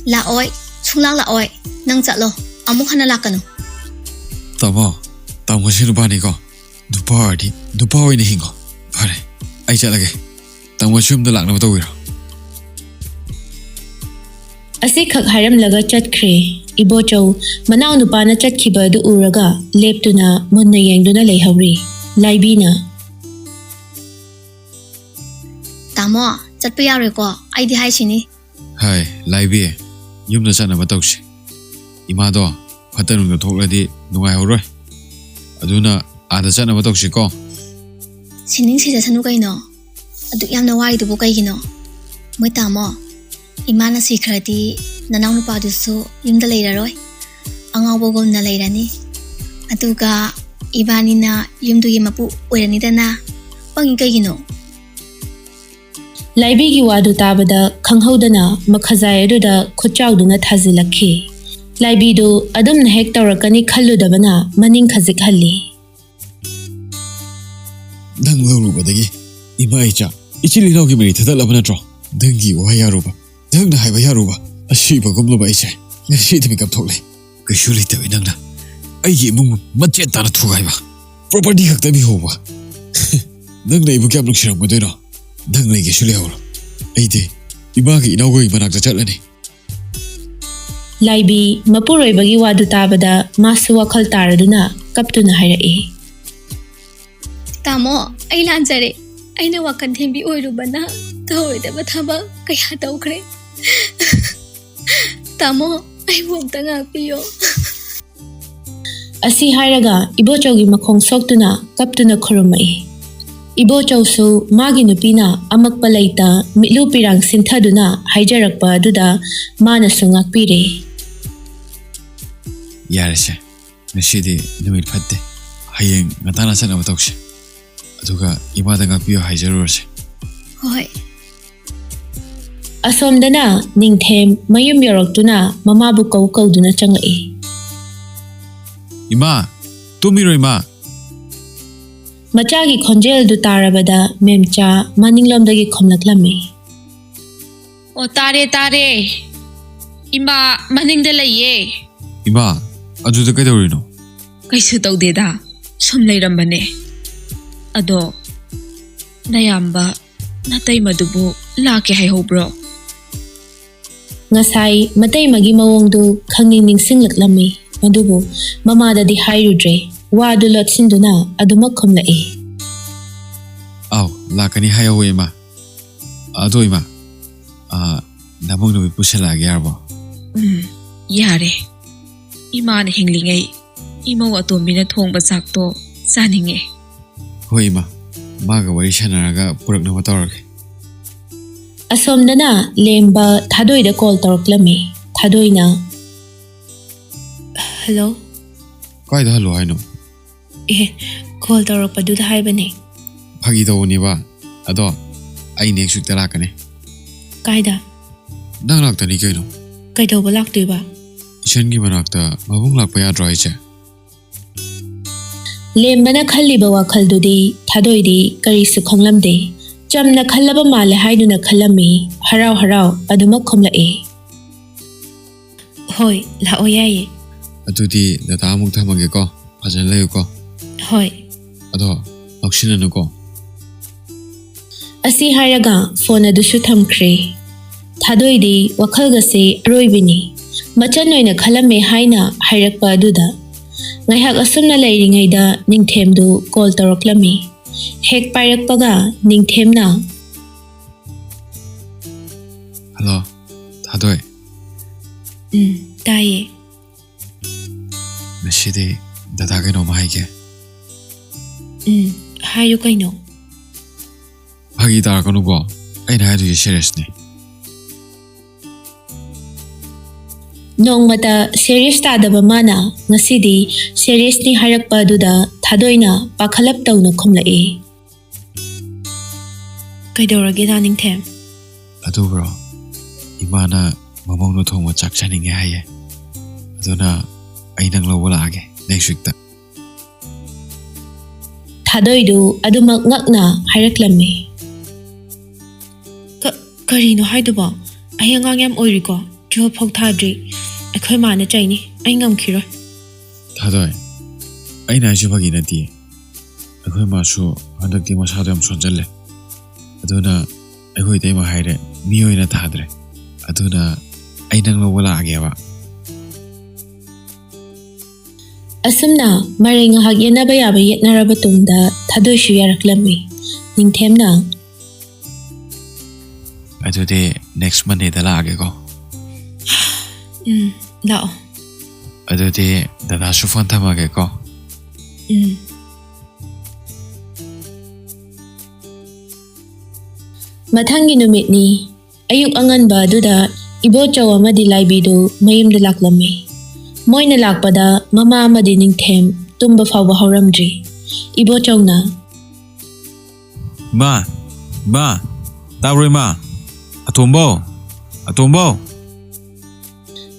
la oi chunglang la oi nang chatlo amuk hana lakanu Tamo, Tamosin Banico, Dupardi, Dupo in Hingo. Pare, I Jalage, Tamosum the Lak Notoiro. Asi khak haram laga chatkre. Ibocho, Manao Nupana Chatkiba du Uraga, Leptuna, Munna Yangduna Lehauri, Laibina. tamo chatpa yare ko ai di hai chini Hai, Laibie, Yum the Sana Matoshi. Imado, Patanum the Toladi, Nuai. Aduna, Ada Sana Matoshiko. sining si jasanu kai no adu yamna wari du bukai gino moi tamo imana sikrati nanau nu pa du su yumda leiraroi angau bogom na leirani aduga ibani na yumdu gi mapu oirani dana pangi kai gino Laibigi wadu tabada, Kanghodana, Makazayuda, Kuchauduna Tazilaki. Laibido, Adam Hectorakani Kaludabana, Manin Kazikali. Dang Lulu Badagi, Imaicha, Ichili no give me to the Labanatro, Dangi Wayaruba, Dang the Hibayaruba, a sheep of Gumlubaicha, let she to make up totally. Kashuli Tavinanda. I give Mum Machetana to Hiva. Property Haktabi Hova. Dang they became Luxury Modero. Dang like Shulio. 80. Ibagi no going back to Chalani. Laibi, Mapuroi bagi wadu tabada, Masua Kaltaraduna, Kaptuna Hirae. tamo ai lanjare aina wakan thembi oirubana thoi da bathaba kaya taukre tamo ai bomta nga piyo Asi hairaga, Ibochogi Makong Soktuna, Kaptuna Kurumai. Ibochosu, Magi Nupina, Amak Palaita, Mitlu Pirang Sintaduna, Hijarakpa Duda, Mana Sungak Pire. Yarisha, Nashidi, Numit Pate, Hayang, Natana Sana Matoshi. Aduga, Imadanga Pio Hijarose. hoi Asomdana, Ningtem, Mayum Yoroktuna, Mamabu Kauduna Changai. Ima, Tumiro Ima. Machagi Konjel du Tarabada, Memcha, Maninglomdagi Komlaklami. O tare tare. Ima maning de laye. Ima, Aduda Gadorino. Kaisu tawdeda. Sum leirambane. Ado nayamba natay madubu laki haihobro. Ngasai, Matay Magi Mawongdu, Kanging Singlaklami, Madubu, Mamada di Hairudre, Wadu Lot Sinduna, Adumakom Lae. Aw, Lakani Highway Ma. Adoima. Namong no Pushala Garbo. Yare. Iman hinglingay. Imaw atomina thongba sakto saninge. Hoima. Maga Warishanaga Purak Novatorg. Asomdana, Lemba, Thadoi the call Torklami, Thadoi na. Hello? Quite hello, I know. Call Torpadu the Hibane. Pagito Niva. Ado. I next week the Lakane. Kaida, Nang the Nikano. Kaido Balak Duba. Shengi Manakta, Mavung Lapaya Droiche. Lembana Kaliba Wakaldudi, Thadoi di, Karisu Konglamde, ꯆꯝꯅ ꯈꯜꯂꯕ ꯃꯥꯜꯂꯦ ꯍꯥꯏꯗꯨꯅ ꯈꯜꯂꯝꯃꯤ ꯍꯔꯥꯎ ꯍꯔꯥꯎ ꯑꯗꯨꯃꯛ ꯈꯨꯝꯂꯛꯏ ꯍꯣꯏ ꯂꯥꯛꯑꯣ ꯌꯥꯏꯌꯦ ꯑꯗꯨꯗꯤ ꯗꯗꯥ ꯑꯃꯨꯛ ꯊꯝꯃꯒꯦꯀꯣ ꯐꯖꯅ ꯂꯩꯌꯨꯀꯣ ꯍꯣꯏ ꯑꯗꯣ ꯂꯧꯁꯤꯟꯅꯅꯨꯀꯣ ꯑꯁꯤ ꯍꯥꯏꯔꯒ ꯐꯣꯟ ꯑꯗꯨꯁꯨ ꯊꯝꯈ꯭ꯔꯦ ꯊꯥꯗꯣꯏꯗꯤ ꯋꯥꯈꯜꯒꯁꯦ ꯑꯔꯣꯏꯕꯤꯅꯤ ꯃꯆꯟ ꯑꯣꯏꯅ ꯈꯜꯂꯝꯃꯦ ꯍꯥꯏꯅ ꯍꯥꯏꯔꯛꯄ ꯑꯗꯨꯗ ꯉꯥꯏꯍꯥꯛ ꯑꯁꯨꯝꯅ ꯂꯩꯔꯤꯉꯩꯗ ꯅꯤꯡꯊꯦꯝꯗꯨ ꯀꯣꯜ ꯇꯧꯔꯛꯂꯝꯃꯤ ꯍꯦꯛ ꯄꯥꯏꯔꯛꯄꯒ ꯅꯤꯡꯊꯦꯝꯅ ꯍꯜꯂꯣ ꯊꯥꯗꯣꯏ ꯇꯥꯏꯌꯦ ꯉꯁꯤꯗꯤ ꯗꯗꯥ ꯀꯩꯅꯣꯝꯃ ꯍꯥꯏꯒꯦ ꯍꯥꯏꯌꯨ ꯀꯩꯅꯣ ꯐꯥꯒꯤ ꯇꯥꯔꯛꯀꯅꯨꯀꯣ ꯑꯩꯅ ꯍꯥꯏꯗꯣꯏꯁꯦ ꯁꯦꯔꯤꯌꯁꯅꯤ ꯅꯣꯡꯃꯇ ꯁꯦꯔꯤꯌꯁ ꯇꯥꯗꯕ ꯃꯥꯅ ꯉꯁꯤꯗꯤ ꯁꯦꯔꯤꯌꯁꯅꯤ ꯍꯥꯏꯔꯛꯄ ꯑꯗꯨꯗ ꯊꯥꯗꯣꯏꯅ ꯄꯥꯈꯠꯂꯞ ꯇꯧꯅ ꯈꯨꯝꯂꯛꯏ ꯀꯩꯗꯧꯔꯒꯦꯗ ꯅꯤꯡꯊꯦꯝ ꯑꯗꯨꯕꯨꯔꯣ ꯏꯃꯥꯅ ꯃꯃꯧꯅ ꯊꯣꯡꯕ ꯆꯥꯛ ꯆꯥꯅꯤꯡꯉꯦ ꯍꯥꯏꯌꯦ ꯑꯗꯨꯅ ꯑꯩ ꯅꯪ ꯂꯧꯕ ꯂꯥꯛꯑꯒꯦ ꯅꯦꯛꯁ ꯋꯤꯛꯇ ꯊꯥꯗꯣꯏꯗꯨ ꯑꯗꯨꯃꯛ ꯉꯛꯅ ꯍꯥꯏꯔꯛꯂꯝꯃꯤ ꯀꯔꯤꯅꯣ ꯍꯥꯏꯗꯨꯕꯣ ꯑꯩ ꯑꯉꯥꯡ ꯌꯥꯝ ꯑꯣꯏꯔꯤꯀꯣ 12 ꯐꯥꯎ ꯊꯥꯗ꯭ꯔꯤ ꯑꯩꯈꯣꯏ ꯃꯥꯅ ꯆꯩꯅꯤ ꯑꯩ ꯉꯝꯈꯤꯔꯣꯏ ꯊꯥꯗꯣꯏ ꯑꯩꯅ ꯍꯥꯏꯁꯨ ꯐꯥꯒꯤ ꯅꯠꯇꯦ ꯑꯩꯈꯣꯏ ꯃꯥꯁꯨ ꯍꯟꯗꯛꯇꯤ ꯃꯁꯥꯗꯣ ꯌꯥꯝ ꯁꯣꯟꯖꯜꯂꯦ ꯑꯗꯨꯅ ꯑꯩꯈꯣꯏ ꯏꯇꯩꯃ ꯍꯥꯏꯔꯦ ꯃꯤ ꯑꯣꯏꯅ ꯊꯥꯗ꯭ꯔꯦ ꯑꯗꯨꯅ ꯑꯩ ꯅꯪ ꯂꯧꯕ ꯂꯥꯛꯑꯒꯦꯕ ꯑꯁꯨꯝꯅ ꯃꯔꯩ ꯉꯥꯏꯍꯥꯛ ꯌꯦꯠꯅꯕ ꯌꯥꯕ ꯌꯦꯠꯅꯔꯕ ꯇꯨꯡꯗ ꯊꯥꯗꯣꯏꯁꯨ ꯌꯥꯔꯛꯂꯝꯃꯤ ꯅꯤꯡꯊꯦꯝꯅ ꯑꯗꯨꯗꯤ ꯅꯦꯛꯁ ꯃꯟꯗꯦꯗ ꯂꯥꯛꯑꯒꯦꯀꯣ ꯂꯥꯛꯑꯣ ꯑꯗꯨꯗꯤ ꯗꯗꯥꯁꯨ ꯐꯣꯟ ꯊꯝꯃꯒꯦꯀꯣ ꯃꯊꯪꯒꯤ ꯅꯨꯃꯤꯠꯅꯤ ꯑꯌꯨꯛ ꯑꯉꯟꯕ ꯑꯗꯨꯗ ꯏꯕꯣꯆꯧ ꯑꯃꯗꯤ ꯂꯥꯏꯕꯤꯗꯨ ꯃꯌꯨꯝꯗ ꯂꯥꯛꯂꯝꯃꯤ ꯃꯣꯏꯅ ꯂꯥꯛꯄꯗ ꯃꯃꯥ ꯑꯃꯗꯤ ꯅꯤꯡꯊꯦꯝ ꯇꯨꯝꯕ ꯐꯥꯎꯕ ꯍꯧꯔꯝꯗ꯭ꯔꯤ ꯏꯕꯣꯆꯧꯅ ꯃꯥ ꯇꯥꯕ꯭ꯔꯣ ꯏꯃꯥ ꯑꯇꯣꯝꯕꯧ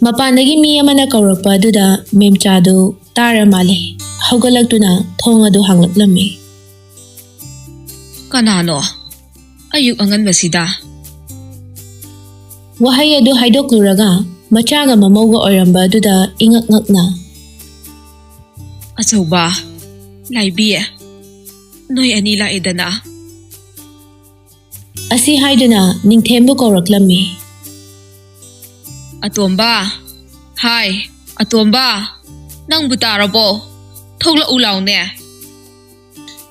ꯃꯄꯥꯟꯗꯒꯤ ꯃꯤ ꯑꯃꯅ ꯀꯧꯔꯛꯄ ꯑꯗꯨꯗ ꯃꯦꯝꯆꯥꯗꯨ ꯇꯥꯔ ꯃꯥꯜꯂꯦ ꯍꯧꯒꯠꯂꯛꯇꯨꯅ ꯊꯣꯡ ꯑꯗꯨ ꯍꯥꯡꯂꯛꯂꯝꯃꯤ ꯀꯅꯥꯅꯣ ꯑꯌꯨꯛ ꯑꯉꯟꯕꯁꯤꯗ ꯋꯥꯍꯩ ꯑꯗꯨ ꯍꯥꯏꯗꯣꯛꯂꯨꯔꯒ ꯃꯆꯥꯒ ꯃꯃꯧꯒ ꯑꯣꯏꯔꯝꯕ ꯑꯗꯨꯗ ꯏꯉꯛ ꯉꯛꯅ ꯑꯆꯧꯕ ꯂꯥꯏꯕꯤ ꯅꯣꯏ ꯑꯅꯤ ꯂꯥꯛꯏꯗꯅ ꯑꯁꯤ ꯍꯥꯏꯗꯨꯅ ꯅꯤꯡꯊꯦꯝꯕꯨ ꯀꯧꯔꯛꯂꯝꯃꯤ ꯑꯇꯣꯝꯕ ꯍꯥꯏ ꯑꯇꯣꯝꯕ ꯅꯪꯕꯨ ꯇꯥꯔꯕꯣ ꯊꯣꯛꯂꯛꯎ ꯂꯥꯎꯅꯦ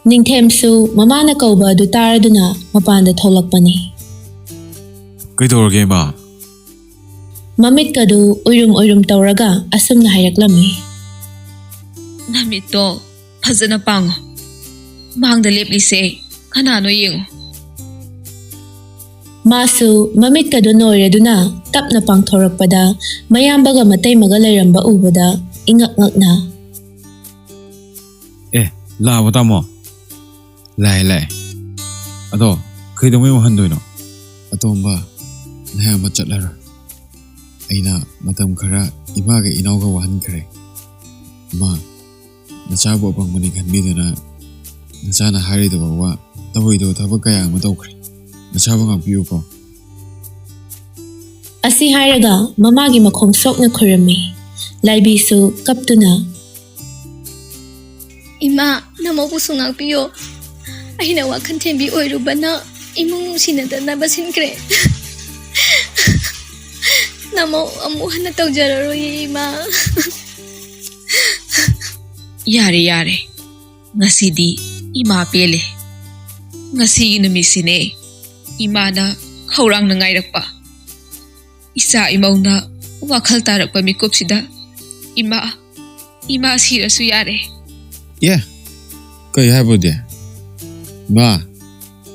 ꯅꯤꯡꯊꯦꯝꯁꯨ ꯃꯃꯥꯅ ꯀꯧꯕ ꯑꯗꯨ ꯇꯥꯔꯗꯨꯅ ꯃꯄꯥꯟꯗ ꯊꯣꯛꯂꯛꯄꯅꯤ ꯀꯩꯗꯧꯔꯒꯦ ꯏꯃꯥ ꯃꯃꯤꯠꯀꯗꯨ ꯎꯏꯔꯨꯝ ꯇꯧꯔꯒ ꯑꯁꯨꯝꯅ ꯍꯥꯏꯔꯛꯂꯝꯃꯤ ꯅꯃꯤꯠꯇꯣ ꯐꯖꯅ ꯄꯥꯡꯉꯣ ꯃꯥꯡꯗ ꯂꯦꯞꯂꯤꯁꯦ ꯀꯅꯥꯅꯣ ꯌꯦꯡꯉꯣ ꯃꯥꯁꯨ ꯃꯃꯤꯠꯀꯗꯨ ꯅꯣꯏꯔꯗꯨꯅ ꯇꯞꯅ ꯄꯥꯡꯊꯣꯔꯛꯄꯗ ꯃꯌꯥꯝꯕꯒ ꯃꯇꯩꯃꯒ ꯂꯩꯔꯝꯕ ꯎꯕꯗ ꯏꯉꯛ ꯉꯛꯅ ꯂꯥꯛꯑꯕꯣ ꯇꯥꯃꯣ ꯂꯥꯛꯑꯦ ꯑꯗꯣ ꯀꯩꯗꯧꯉꯩ ꯑꯃꯨꯛ ꯍꯟꯗꯣꯏꯅꯣ ꯑꯇꯣꯝꯕ ꯅꯌꯥꯝꯕ ꯆꯠꯂꯔꯣꯏ ꯑꯩꯅ ꯃꯇꯝ ꯈꯔ ꯏꯃꯥꯒ ꯏꯅꯥꯎꯒ ꯋꯥꯍꯟꯈ꯭ꯔꯦ ꯏꯃꯥ ꯅꯆꯥꯕꯨ ꯑꯄꯪꯕꯅꯤ ꯈꯟꯕꯤꯗꯨꯅ ꯅꯆꯥꯅ ꯍꯥꯏꯔꯤꯗꯕ ꯋꯥ ꯇꯧꯔꯣꯏꯗꯕ ꯊꯕꯛ ꯀꯌా ꯑꯃ ꯇꯧꯈ꯭ꯔꯦ ꯅꯆꯥꯕꯨ ꯉꯥꯛꯄꯤꯌꯨꯀꯣ ꯑꯁꯤ ꯍꯥꯏꯔꯒ ꯃꯃꯥꯒꯤ ꯃꯈꯣꯡ ꯁꯣꯛꯅ ꯈꯨꯔꯝꯃꯤ ꯂꯥꯏꯕꯤꯁꯨ ꯀꯞꯇꯨꯅ ꯏꯃꯥ ꯅꯃꯧꯕꯨꯁꯨ ꯉꯥꯛꯄꯤꯌꯣ ꯑꯩꯅ ꯋꯥꯈꯟ ꯊꯦꯝꯕꯤ ꯑꯣꯏꯔꯨꯕꯅ ꯏꯃꯨꯡ ꯅꯨꯡꯁꯤꯅꯗꯅꯕ ꯁꯤꯟꯈ꯭ꯔꯦ ꯅꯃꯧ ꯑꯃꯨꯛ ꯍꯟꯅ ꯇꯧꯖꯔꯔꯣꯏꯌꯦ ꯏꯃꯥ ꯌꯥꯔꯦ ꯉꯁꯤꯗꯤ ꯏꯃꯥ ꯄꯦꯜꯂꯦ ꯉꯁꯤꯒꯤ ꯅꯨꯃꯤꯠꯁꯤꯅꯦ ꯏꯃꯥꯅ ꯈꯧꯔꯥꯡꯅ ꯉꯥꯏꯔꯛꯄ ꯏꯆꯥ ꯏꯃꯧꯅ ꯋꯥꯈꯜ ꯇꯥꯔꯛꯄ ꯃꯤꯀꯨꯞꯁꯤꯗ ꯏꯃꯥ ꯁꯤꯔꯁꯨ ꯌꯥꯔꯦ ꯀꯩ ꯍꯥꯏꯕꯗꯤ ꯏꯃꯥ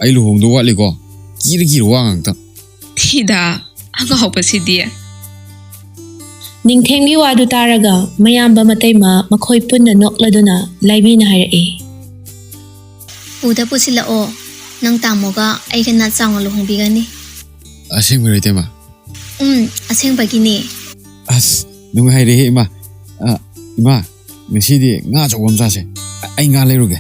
ꯑꯩ ꯂꯨꯍꯣꯡꯗꯧ ꯋꯥꯠꯂꯤꯀꯣ ꯀꯤꯔ ꯋꯥ ꯉꯥꯛꯇ ꯊꯤꯗ ꯑꯉꯥꯎꯕꯁꯤꯗꯤ ꯅꯤꯡꯊꯦꯝꯒꯤ ꯋꯥꯗꯨ ꯇꯥꯔꯒ ꯃꯌꯥꯝꯕ ꯃꯇꯩꯃ ꯃꯈꯣꯏ ꯄꯨꯟꯅ ꯅꯣꯛꯂꯗꯨꯅ ꯂꯥꯏꯕꯤꯅ ꯍꯥꯏꯔꯛꯏ ꯄꯨꯗ ꯄꯨꯁꯤꯜꯂꯛꯑꯣ ꯅꯪ ꯇꯥꯃꯣꯒ ꯑꯩꯒ ꯅꯥꯠ ꯆꯥꯎꯅ ꯂꯨꯍꯣꯡꯕꯤꯒꯅꯤ ꯑꯁꯦꯡꯕꯩꯔꯣ ꯏꯇꯩꯃ ꯑꯁꯦꯡꯕꯒꯤꯅꯦ ꯑꯁ ꯅꯨꯡꯉꯥꯏꯔꯦꯍꯦ ꯏꯃꯥ ꯉꯁꯤꯗꯤ ꯉꯥ ꯑꯆꯧꯕ ꯑꯃ ꯆꯥꯁꯦ ꯑꯩ ꯉꯥ ꯂꯩꯔꯨꯒꯦ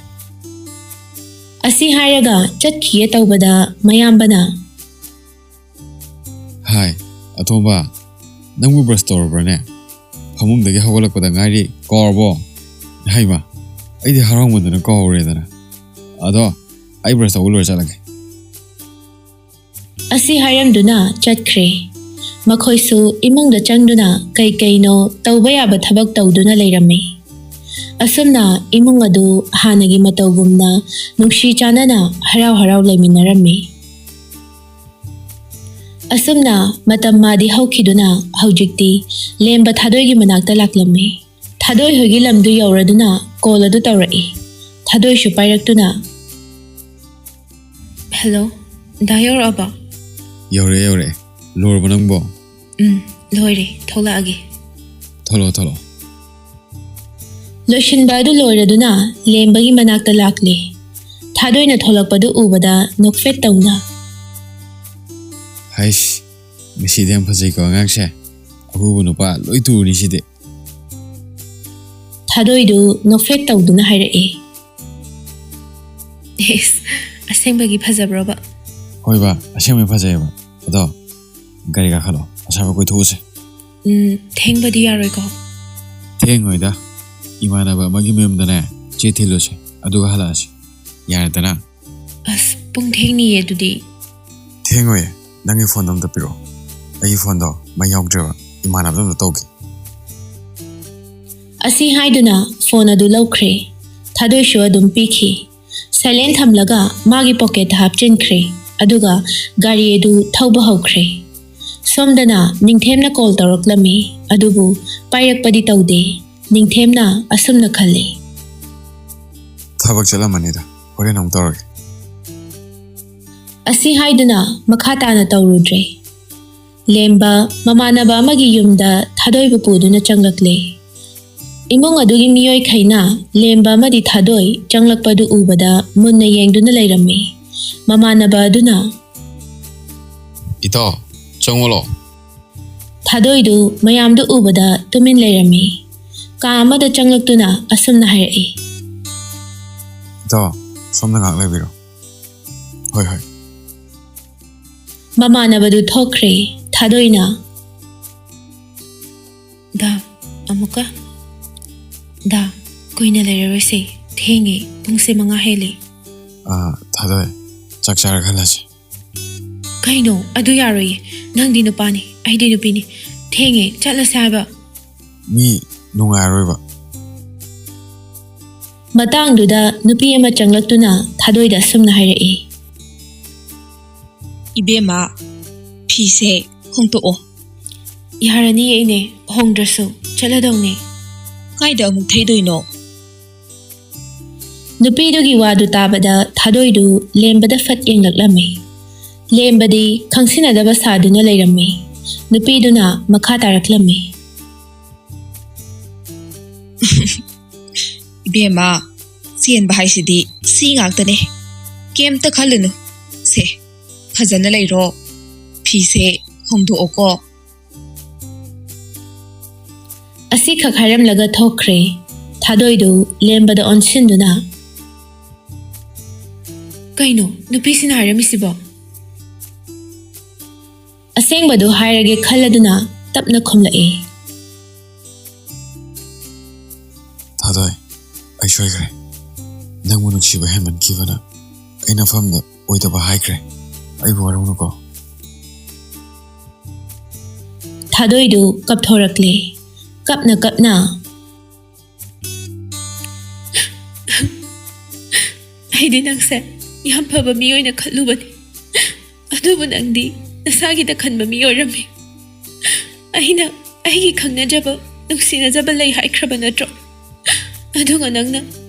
ꯑꯁꯤ ꯍꯥꯏꯔꯒ ꯆꯠꯈꯤꯌꯦ ꯇꯧꯕꯗ ꯃꯌꯥꯝꯕꯅ Hai, Atomba, Namu brush towrane. Famungdagi hawgalakpada ngairi kawrbo. Haima, aidi harawmandana kawredana. Ado, ai brush tawulor chalage. ꯑꯁꯤ ꯍꯥꯏꯔꯝꯗꯨꯅ ꯆꯠꯈ꯭ꯔꯦ꯫ ꯃꯈꯣꯏꯁꯨ ꯏꯃꯨꯡꯗ ꯆꯪꯗꯨꯅ ꯀꯩꯀꯩꯅꯣ ꯇꯧꯕ ꯌꯥꯕ ꯊꯕꯛ ꯇꯧꯗꯨꯅ ꯂꯩꯔꯝꯃꯤ꯫ ꯑꯁꯨꯝꯅ ꯏꯃꯨꯡ ꯑꯗꯨ ꯍꯥꯟꯅꯒꯤ ꯃꯇꯧꯒꯨꯝꯅ ꯅꯨꯡꯁꯤ ꯆꯥꯟꯅꯅ ꯍꯔꯥꯎ ꯍꯔꯥꯎ ꯂꯩꯃꯤꯟꯅꯔꯝꯃꯤ꯫ ꯑꯁꯨꯝꯅ ꯃꯇꯝ ꯃꯥꯗꯤ ꯍꯧꯈꯤꯗꯨꯅ ꯍꯧꯖꯤꯛꯇꯤ ꯂꯦꯝꯕ ꯊꯥꯗꯣꯏꯒꯤ ꯃꯅꯥꯛꯇ ꯂꯥꯛꯂꯝꯃꯤ꯫ ꯊꯥꯗꯣꯏ ꯍꯣꯏꯒꯤ ꯂꯝꯗꯨ ꯌꯧꯔꯗꯨꯅ ꯀꯣꯜ ꯑꯗꯨ ꯇꯧꯔꯛꯏ꯫ ꯊꯥꯗꯣꯏꯁꯨ ꯄꯥꯏꯔꯛꯇꯨꯅ ꯍꯦꯜꯂꯣ, ꯗꯥ ꯌꯧꯔꯛꯑꯕ? Yore, lorbo nangbo. ꯂꯣꯏꯔꯦ, ꯊꯣꯛꯂꯛꯑꯒꯦ꯫ Tholo. ꯂꯣꯏꯁꯤꯟꯕ ꯑꯗꯨ ꯂꯣꯏꯔꯗꯨꯅ ꯂꯦꯝꯕꯒꯤ ꯃꯅꯥꯛꯇ ꯂꯥꯛꯂꯦ꯫ ꯊꯥꯗꯣꯏꯅ ꯊꯣꯛꯂꯛꯄꯗꯨ ꯎꯕꯗ ꯅꯣꯛꯐꯦꯠ ꯇꯧꯅ Haish, misidi am phajai ko angangshe. Ahubu nupa loi turni side. ꯊꯥꯗꯣꯏꯗꯨ ꯅꯣꯛꯐꯦꯠ ꯇꯧꯗꯨꯅ ꯍꯥꯏꯔꯛꯑꯦ꯫ ꯏꯁ, ꯑꯁꯦꯡꯕꯒꯤ ꯐꯖꯕ꯭ꯔꯣꯕ? Hoiba, asemi phajaiba. Ado, gari ga khalo. Asaba koi those. ꯊꯦꯡꯕꯗꯤ ꯌꯥꯔꯣꯏꯀꯣ? Thengoida. Imanaba magi memdane chethilose. Aduga halasi. Yaradana. ꯑꯁ, ꯄꯨꯡ ꯊꯦꯡꯅꯤꯌꯦ ꯑꯗꯨꯗꯤ꯫ Thengoye, nangi phone dam tapiro. Ai phone do mai yaugdreba. Imanaba dam tawge. ꯑꯁꯤ ꯍꯥꯏꯗꯨꯅ ꯐꯣꯟ ꯑꯗꯨ ꯂꯧꯈ꯭ꯔꯦ꯫ ꯊꯥꯗꯣꯏꯁꯨ ꯑꯗꯨꯝ ꯄꯤꯈꯤ꯫ ꯁꯥꯏꯂꯦꯟ ꯊꯝꯂꯒ ꯃꯥꯒꯤ ꯄꯣꯀꯦꯠꯇ ꯍꯥꯞꯆꯤꯟꯈ꯭ꯔꯦ꯫ ꯑꯗꯨꯒ ꯒꯥꯔꯤ ꯑꯗꯨ ꯊꯧꯕ ꯍꯧꯈ꯭ꯔꯦ꯫ ꯁꯣꯝꯗꯅ ꯅꯤꯡꯊꯦꯝꯅ ꯀꯣꯜ ꯇꯧꯔꯛꯂꯝꯃꯤ꯫ ꯑꯗꯨꯕꯨ ꯄꯥꯏꯔꯛꯄꯗꯤ ꯇꯧꯗꯦ꯫ ꯅꯤꯡꯊꯦꯝꯅ ꯑꯁꯨꯝꯅ ꯈꯜꯂꯤ꯫ Thabak chalamanida. Horen am tawge. ꯑꯁꯤ ꯍꯥꯏꯗꯨꯅ ꯃꯈꯥ ꯇꯥꯅ ꯇꯧꯔꯨꯗ꯭ꯔꯦ꯫ ꯂꯦꯝꯕ ꯃꯃꯥꯟꯅꯕ ꯑꯃꯒꯤ ꯌꯨꯝꯗ ꯊꯥꯗꯣꯏꯕꯨ ꯄꯨꯗꯨꯅ ꯆꯪꯂꯛꯂꯦ꯫ ꯏꯃꯨꯡ ꯑꯗꯨꯒꯤ ꯃꯤꯑꯣꯏꯈꯩꯅ ꯂꯦꯝꯕ ꯑꯃꯗꯤ ꯊꯥꯗꯣꯏ ꯆꯪꯂꯛꯄꯗꯨ ꯎꯕꯗ ꯃꯨꯟꯅ ꯌꯦꯡꯗꯨꯅ ꯂꯩꯔꯝꯃꯤ꯫ ꯃꯃꯥꯟꯅꯕ ꯑꯗꯨꯅ Ito, changolo. ꯊꯥꯗꯣꯏꯗꯨ ꯃꯌꯥꯝꯗꯨ ꯎꯕꯗ ꯇꯨꯃꯤꯟ ꯂꯩꯔꯝꯃꯤ꯫ ꯀꯥ ꯑꯃꯗ ꯆꯪꯂꯛꯇꯨꯅ ꯑꯁꯨꯝꯅ ꯍꯥꯏꯔꯛꯏ꯫ Ito, somna ngak lebiro. Hoi. ꯃꯃꯥꯟꯅꯕꯗꯨ ꯊꯣꯛꯈ꯭ꯔꯦ꯫ ꯊꯥꯗꯣꯏꯅ ꯗꯥ, ꯑꯃꯨꯛꯀ? ꯗꯥ, ꯀꯨꯏꯅ ꯂꯩꯔꯔꯣꯏꯁꯦ꯫ ꯊꯦꯡꯉꯦ, ꯄꯨꯡꯁꯦ 5 ꯍꯦꯜꯂꯦ꯫ Thadoi, chakchara khalasi. ꯀꯩꯅꯣ, ꯑꯗꯨ ꯌꯥꯔꯣꯏꯌꯦ꯫ ꯅꯪꯗꯤ ꯅꯨꯄꯥꯅꯤ, ꯑꯩꯗꯤ ꯅꯨꯄꯤꯅꯤ꯫ ꯊꯦꯡꯉꯦ, ꯆꯠꯂꯁꯦ ꯍꯥꯏꯕ꯫ Mi nungairoiba. ꯃꯇꯥꯡꯗꯨꯗ ꯅꯨꯄꯤ ꯑꯃ ꯆꯪꯂꯛꯇꯨꯅ ꯊꯥꯗꯣꯏꯗ ꯑꯁꯨꯝꯅ ꯍꯥꯏꯔꯛꯏ꯫ ꯏꯕꯦꯝꯃ, ꯐꯤꯁꯦ ꯍꯣꯡꯇꯣꯛꯑꯣ꯫ ꯌꯥꯔꯅꯤꯌꯦ ꯏꯅꯦ, ꯍꯣꯡꯗ꯭ꯔꯁꯨ ꯆꯠꯂꯗꯧꯅꯦ꯫ ꯀꯥꯏꯗ ꯑꯃꯨꯛ ꯊꯩꯗꯣꯏꯅꯣ? ꯅꯨꯄꯤꯗꯨꯒꯤ ꯋꯥꯗꯨ ꯇꯥꯕꯗ ꯊꯥꯗꯣꯏꯗꯨ ꯂꯦꯝꯕꯗ ꯐꯠ ꯌꯦꯡꯂꯛꯂꯝꯃꯤ꯫ ꯂꯦꯝꯕꯗꯤ ꯈꯪꯁꯤꯟꯅꯗꯕ ꯁꯥꯗꯨꯅ ꯂꯩꯔꯝꯃꯤ꯫ ꯅꯨꯄꯤꯗꯨꯅ ꯃꯈꯥ ꯇꯥꯔꯛꯂꯝꯃꯤ꯫ ꯏꯕꯦꯝꯃ, ꯆꯦꯟꯕ ꯍꯥꯏꯁꯤꯗꯤ ꯁꯤ ꯉꯥꯛꯇꯅꯦ꯫ ꯀꯩꯝꯇ ꯈꯜꯂꯨꯅꯨ꯫ ꯁꯦ, ꯐꯖꯅ ꯂꯩꯔꯣ꯫ ꯐꯤꯁꯦ ꯍꯣꯡꯗꯣꯛꯑꯣꯀꯣ꯫ ꯑꯁꯤꯈꯛ ꯍꯥꯏꯔꯝꯂꯒ ꯊꯣꯛꯈ꯭ꯔꯦ꯫ ꯊꯥꯗꯣꯏꯗꯨ ꯂꯦꯝꯕꯗ ꯑꯣꯟꯁꯤꯟꯗꯨꯅ ꯀꯩꯅꯣ, ꯅꯨꯄꯤꯁꯤꯅ ꯍꯥꯏꯔꯝꯃꯤꯁꯤꯕꯣ? ꯑꯁꯦꯡꯕꯗꯨ ꯍꯥꯏꯔꯒꯦ ꯈꯜꯂꯗꯨꯅ ꯇꯞꯅ ꯈꯨꯝꯂꯛꯏ꯫ Thadoi, ai soigre. Nangmu nuksiba henman kivana. Aina famda oidaba haikre. Ai buwarunu ko. ꯊꯥꯗꯣꯏꯗꯨ ꯀꯞꯊꯣꯔꯛꯂꯦ꯫ ꯀꯞꯅ ꯑꯩꯗꯤ ꯅꯪꯁꯦ ꯌꯥꯝ ꯐꯕ ꯃꯤ ꯑꯣꯏꯅ ꯈꯜꯂꯨꯕꯅꯤ꯫ ꯑꯗꯨꯕꯨ ꯅꯪꯗꯤ ꯅꯁꯥꯒꯤꯗ ꯈꯟꯕ ꯃꯤ ꯑꯣꯏꯔꯝꯃꯤ꯫ ꯑꯩꯅ ꯑꯩꯒꯤ ꯈꯪꯅꯖꯕ ꯅꯨꯡꯁꯤꯅꯖꯕ ꯂꯩ ꯍꯥꯏꯈ꯭ꯔꯕ ꯅꯠꯇ꯭ꯔꯣ? ꯑꯗꯨꯒ ꯅꯪꯅ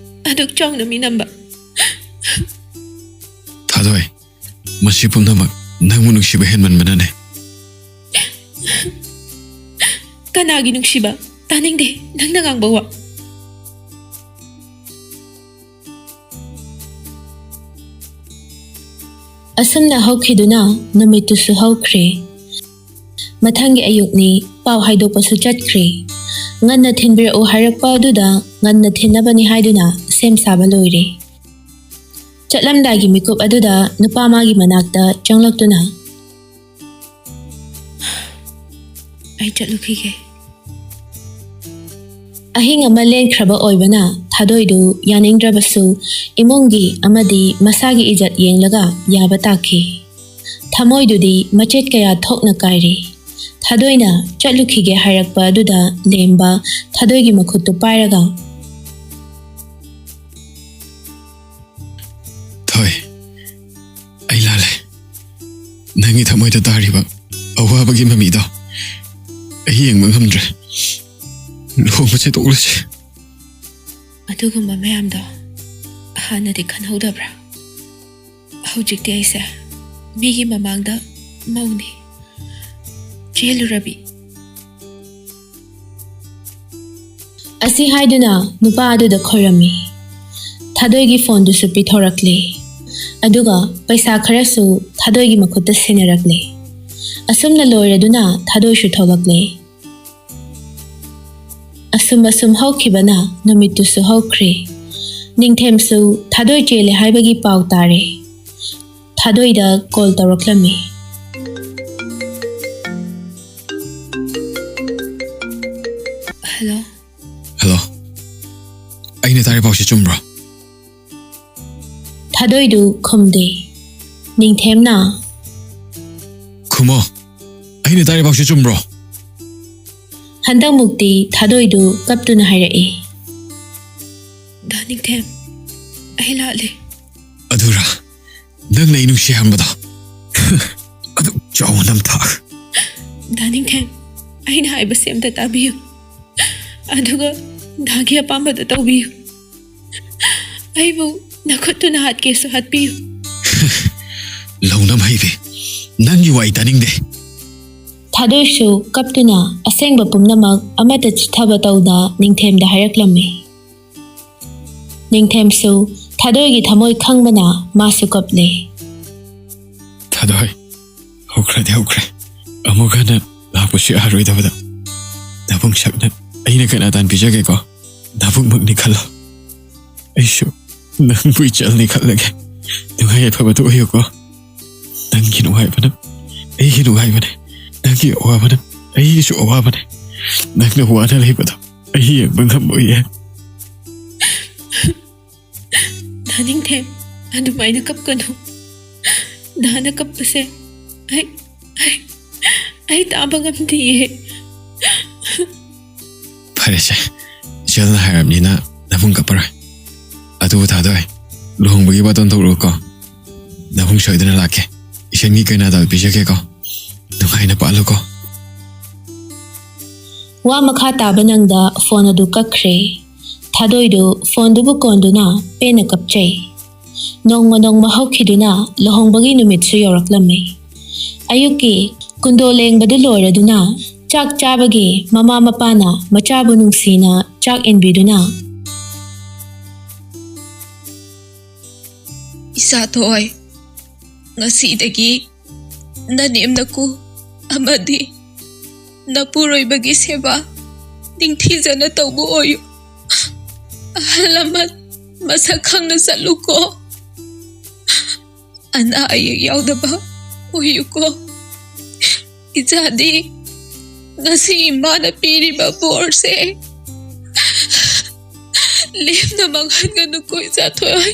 ꯑꯗꯨꯛ ꯆꯥꯎꯅ ꯃꯤꯅꯝꯕ꯫ Thadoi, masi pumnamak nangmu nuksiba henmanmanane. ꯀꯅꯥꯒꯤ ꯅꯨꯡꯁꯤꯕ? ꯇꯥꯅꯤꯡꯗꯦ ꯅꯪꯅ ꯉꯥꯡꯕ ꯋꯥ꯫ ꯑꯁꯨꯝꯅ ꯍꯧꯈꯤꯗꯨꯅ ꯅꯨꯃꯤꯠꯇꯨꯁꯨ ꯍꯧꯈ꯭ꯔꯦ꯫ ꯃꯊꯪꯒꯤ ꯑꯌꯨꯛꯅꯤ, ꯄꯥꯎ ꯍꯥꯏꯗꯣꯛꯄꯁꯨ ꯆꯠꯈ꯭ꯔꯦ꯫ ꯉꯟꯅ ꯊꯤꯟꯕꯤꯔꯛꯎ ꯍꯥꯏꯔꯛꯄ ꯑꯗꯨꯗ ꯉꯟꯅ ꯊꯤꯟꯅꯕꯅꯤ ꯍꯥꯏꯗꯨꯅ ꯁꯦꯝ ꯁꯥꯕ ꯂꯣꯏꯔꯦ꯫ ꯆꯠꯂꯝꯗꯥꯏꯒꯤ ꯃꯤꯀꯨꯞ ꯑꯗꯨꯗ ꯅꯨꯄꯥ ꯃꯥꯒꯤ ꯃꯅꯥꯛꯇ ꯆꯪꯂꯛꯇꯨꯅ ꯑꯩ ꯆꯠꯂꯨꯈꯤꯒꯦ. ꯑꯍꯤꯡ ꯑꯃ ꯂꯦꯟꯈ꯭ꯔꯕ ꯑꯣꯏꯕꯅ ꯊꯥꯗꯣꯏꯗꯨ ꯌꯥꯅꯤꯡꯗ꯭ꯔꯕꯁꯨ ꯏꯃꯨꯡꯒꯤ ꯑꯃꯗꯤ ꯃꯁꯥꯒꯤ ꯏꯖꯠ ꯌꯦꯡꯂꯒ ꯌꯥꯕ ꯇꯥꯈꯤ. ꯊꯃꯣꯏꯗꯨꯗꯤ ꯃꯆꯦꯠ ꯀꯌꯥ ꯊꯣꯛꯅ ꯀꯥꯏꯔꯤ. ꯊꯥꯗꯣꯏꯅ ꯆꯠꯂꯨꯈꯤꯒꯦ ꯍꯥꯏꯔꯛꯄ ꯑꯗꯨꯗ ꯂꯦꯝꯕ ꯊꯥꯗꯣꯏꯒꯤ ꯃꯈꯨꯠꯇꯨ ꯄꯥꯏꯔꯒ ꯊꯣꯏ, ꯑꯩ ꯂꯥꯜꯂꯦ. ꯅꯪꯒꯤ ꯊꯃꯣꯏꯗ ꯇꯥꯔꯤꯕ ꯑꯋꯥꯕꯒꯤ ꯃꯃꯤꯗꯣ ꯑꯩ ꯌꯦꯡꯕ ꯉꯝꯗ꯭ꯔꯦ. ꯂꯨꯍꯣꯡꯕꯁꯦ ꯇꯣꯛꯂꯁꯤ. ꯑꯗꯨꯒꯨꯝꯕ ꯃꯌꯥꯝꯗꯣ ꯍꯥꯟꯅꯗꯤ ꯈꯟꯍꯧꯗꯕ꯭ꯔꯥ? ꯍꯧꯖꯤꯛꯇꯤ ꯑꯩꯁꯦ ꯃꯤꯒꯤ ꯃꯃꯥꯡꯗ ꯃꯧꯅꯤ, ꯆꯦꯜꯂꯨꯔꯕꯤ. ꯑꯁꯤ ꯍꯥꯏꯗꯨꯅ ꯅꯨꯄꯥ ꯑꯗꯨꯗ ꯈꯣꯏꯔꯝꯃꯤ. ꯊꯥꯗꯣꯏꯒꯤ ꯐꯣꯟꯗꯨꯁꯨ ꯄꯤꯊꯣꯔꯛꯂꯦ. ꯑꯗꯨꯒ ꯄꯩꯁꯥ ꯈꯔꯁꯨ ꯊꯥꯗꯣꯏꯒꯤ ꯃꯈꯨꯠꯇ ꯁꯤꯟꯅꯔꯛꯂꯦ. ꯑꯁꯨꯝꯅ ꯂꯣꯏꯔꯗꯨꯅ ꯊꯥꯗꯣꯏꯁꯨ ꯊꯣꯛꯂꯛꯂꯦ. ꯑꯁꯨꯝ ꯍꯧꯈꯤꯕꯅ ꯅꯨꯃꯤꯠꯇꯨꯁꯨ ꯍꯧꯈ꯭ꯔꯦ. ꯅꯤꯡꯊꯦꯝꯁꯨ ꯊꯥꯗꯣꯏ ꯆꯦꯜꯂꯦ ꯍꯥꯏꯕꯒꯤ ꯄꯥꯎ ꯇꯥꯔꯦ. ꯊꯥꯗꯣꯏꯗ ꯀꯣꯜ ꯇꯧꯔꯛꯂꯝꯃꯤ. ꯍꯜꯂꯣ. ꯍꯜꯂꯣ. ꯑꯩꯅ ꯇꯥꯔꯤ ꯄꯥꯎꯁꯤ ꯆꯨꯝꯕ꯭ꯔꯣ? ꯊꯥꯗꯣꯏꯗꯨ ꯈꯨꯝꯗꯦ. ꯅꯤꯡꯊꯦꯝꯅ ꯈꯨꯃꯣ. ꯑꯩꯅ ꯇꯥꯔꯤ ꯄꯥꯎꯁꯤ ꯆꯨꯝꯕ꯭ꯔꯣ? ꯍꯟꯗꯛꯃꯨꯛꯇꯤ ꯊꯥꯗꯣꯏꯗꯨ ꯀꯞꯇꯨꯅ ꯍꯥꯏꯔꯛꯏ. ꯗꯥ ꯅꯤꯡꯊꯦꯝ, ꯑꯩ ꯂꯥꯜꯂꯦ. ꯑꯗꯨꯔꯥ ꯅꯪꯅ ꯑꯩ ꯅꯨꯡꯁꯤ ꯍꯥꯏꯔꯝꯕꯗꯣ? ꯑꯗꯨ ꯆꯥꯎꯅ ꯅꯝꯊꯥꯛ. ꯗꯥ ꯅꯤꯡꯊꯦꯝ, ꯑꯩꯅ ꯍꯥꯏꯕꯁꯦ ꯑꯝꯇ ꯇꯥꯕꯤꯌꯨ. ꯑꯗꯨꯒ ꯗꯥꯒꯤ ꯑꯄꯥꯝꯕꯗ ꯇꯧꯕꯤꯌꯨ. ꯑꯩꯕꯨ ꯅꯈꯨꯠꯇꯨꯅ ꯍꯥꯠꯀꯦꯁꯨ ꯍꯥꯠꯄꯤꯌꯨ. ꯂꯧꯅꯝ ꯍꯩꯕꯤ, ꯅꯪꯒꯤ ꯋꯥ ꯑꯩ ꯇꯥꯅꯤꯡꯗꯦ. ꯊꯥꯗꯣꯏꯁꯨ ꯀꯞꯇꯨꯅ ꯑꯁꯦꯡꯕ ꯄꯨꯝꯅꯃꯛ ꯑꯃꯠꯇ ꯆꯤꯊꯕ ꯇꯧꯅ ꯅꯤꯡꯊꯦꯝꯗ ꯍꯥꯏꯔꯛꯂꯝꯃꯤ. ꯅꯤꯡꯊꯦꯝꯁꯨ ꯊꯥꯗꯣꯏꯒꯤ ꯊꯃꯣꯏ ꯈꯪꯕꯅ ꯃꯥꯁꯨ ꯀꯞꯂꯦ. ꯊꯥꯗꯣꯏ, ꯍꯧꯈ꯭ꯔꯗꯤ ꯍꯧꯈ꯭ꯔꯦ. ꯑꯃꯨꯛ ꯍꯟꯅ ꯂꯥꯛꯄꯁꯨ ꯌꯥꯔꯣꯏꯗꯕꯗ ꯅꯕꯨꯡ ꯁꯛꯅ ꯑꯩꯅ ꯀꯅꯥꯗꯥꯟ ꯄꯤꯖꯒꯦꯀꯣ? ꯅꯕꯨꯡꯃꯛꯅꯤ ꯈꯜꯂꯣ. ꯑꯩꯁꯨ ꯅꯪꯕꯨ ꯏꯆꯜꯅꯤ ꯈꯜꯂꯒꯦ. ꯅꯨꯡꯉꯥꯏ ꯌꯥꯏꯐꯕꯗꯨ ꯑꯣꯏꯌꯨꯀꯣ. ꯅꯪꯒꯤ ꯅꯨꯡꯉꯥꯏꯕꯅ ꯑꯩꯒꯤ ꯅꯨꯡꯉꯥꯏꯕꯅꯦ. ꯅꯪꯒꯤ ꯑꯋꯥꯕꯅ ꯑꯩꯒꯤꯁꯨ ꯑꯋꯥꯕꯅꯦ. ꯅꯪꯅ ꯋꯥꯅ ꯂꯩꯕꯗꯣ ꯑꯩ ꯌꯦꯡꯕ ꯉꯝꯃꯣꯏꯌꯦ. ꯗꯥ ꯅꯤꯡꯊꯦꯝ, ꯑꯗꯨꯃꯥꯏꯅ ꯀꯞꯀꯅꯨ. ꯗꯥꯅ ꯀꯞꯄꯁꯦ ꯑꯩ ꯇꯥꯕ ꯉꯝꯗꯤꯌꯦ. ꯐꯔꯦꯁꯦ, ꯏꯆꯦꯜꯅ ꯍꯥꯏꯔꯕꯅꯤꯅ ꯅꯕꯨꯡ ꯀꯞꯄꯔꯣꯏ. ꯑꯗꯨꯕꯨ ꯊꯥꯗꯣꯏ, ꯂꯨꯍꯣꯡꯕꯒꯤ ꯕꯥꯇꯣꯟ ꯇꯧꯔꯛꯎꯀꯣ. ꯅꯕꯨꯡ ꯁꯣꯏꯗꯅ ꯂꯥꯛꯀꯦ. ꯏꯁꯟꯒꯤ ꯀꯩꯅꯥꯗꯥꯜ ꯄꯤꯖꯒꯦꯀꯣ. ꯅꯨꯡꯉꯥꯏꯅ ꯄꯥꯜꯂꯨꯀꯣ. ꯋꯥ ꯃꯈꯥ ꯇꯥꯕ ꯅꯪꯗ ꯐꯣꯟ ꯑꯗꯨ ꯀꯛꯈ꯭ꯔꯦ. ꯊꯥꯗꯣꯏꯗꯨ ꯐꯣꯟꯗꯨꯕꯨ ꯀꯣꯟꯗꯨꯅ ꯄꯦꯟꯅ ꯀꯞꯆꯩ. ꯅꯣꯡꯃ ꯍꯧꯈꯤꯗꯨꯅ ꯂꯨꯍꯣꯡꯕꯒꯤ ꯅꯨꯃꯤꯠꯁꯨ ꯌꯧꯔꯛꯂꯝꯃꯤ. ꯑꯌꯨꯛꯀꯤ ꯀꯨꯟꯗꯣ ꯂꯦꯡꯕꯗꯨ ꯂꯣꯏꯔꯗꯨꯅ ꯆꯥꯛ ꯆꯥꯕꯒꯤ ꯃꯃꯥ ꯃꯄꯥꯅ ꯃꯆꯥꯕꯨ ꯅꯨꯡꯁꯤꯅ ꯆꯥꯛ ꯏꯟꯕꯤꯗꯨꯅ ꯏꯆꯥꯊꯣꯏ, ꯉꯁꯤꯗꯒꯤ ꯅꯅꯦꯝꯅꯀꯨ ꯑꯃꯗꯤ ꯅꯄꯨꯔꯣꯏꯕꯒꯤ ꯁꯦꯕꯥ ꯅꯤꯡꯊꯤꯖꯅ ꯇꯧꯕ ꯑꯣꯏꯌꯨ. ꯑꯍꯜ ꯂꯃꯟ ꯃꯁꯛ ꯈꯪꯅ ꯆꯠꯂꯨꯀꯣ. ꯑꯅꯥ ꯑꯌꯦꯛ ꯌꯥꯎꯗꯕ ꯑꯣꯏꯌꯨꯀꯣ. ꯏꯆꯥꯗꯤ ngasi imana piri ba borse lemna manghan ganu koi Sanathoi.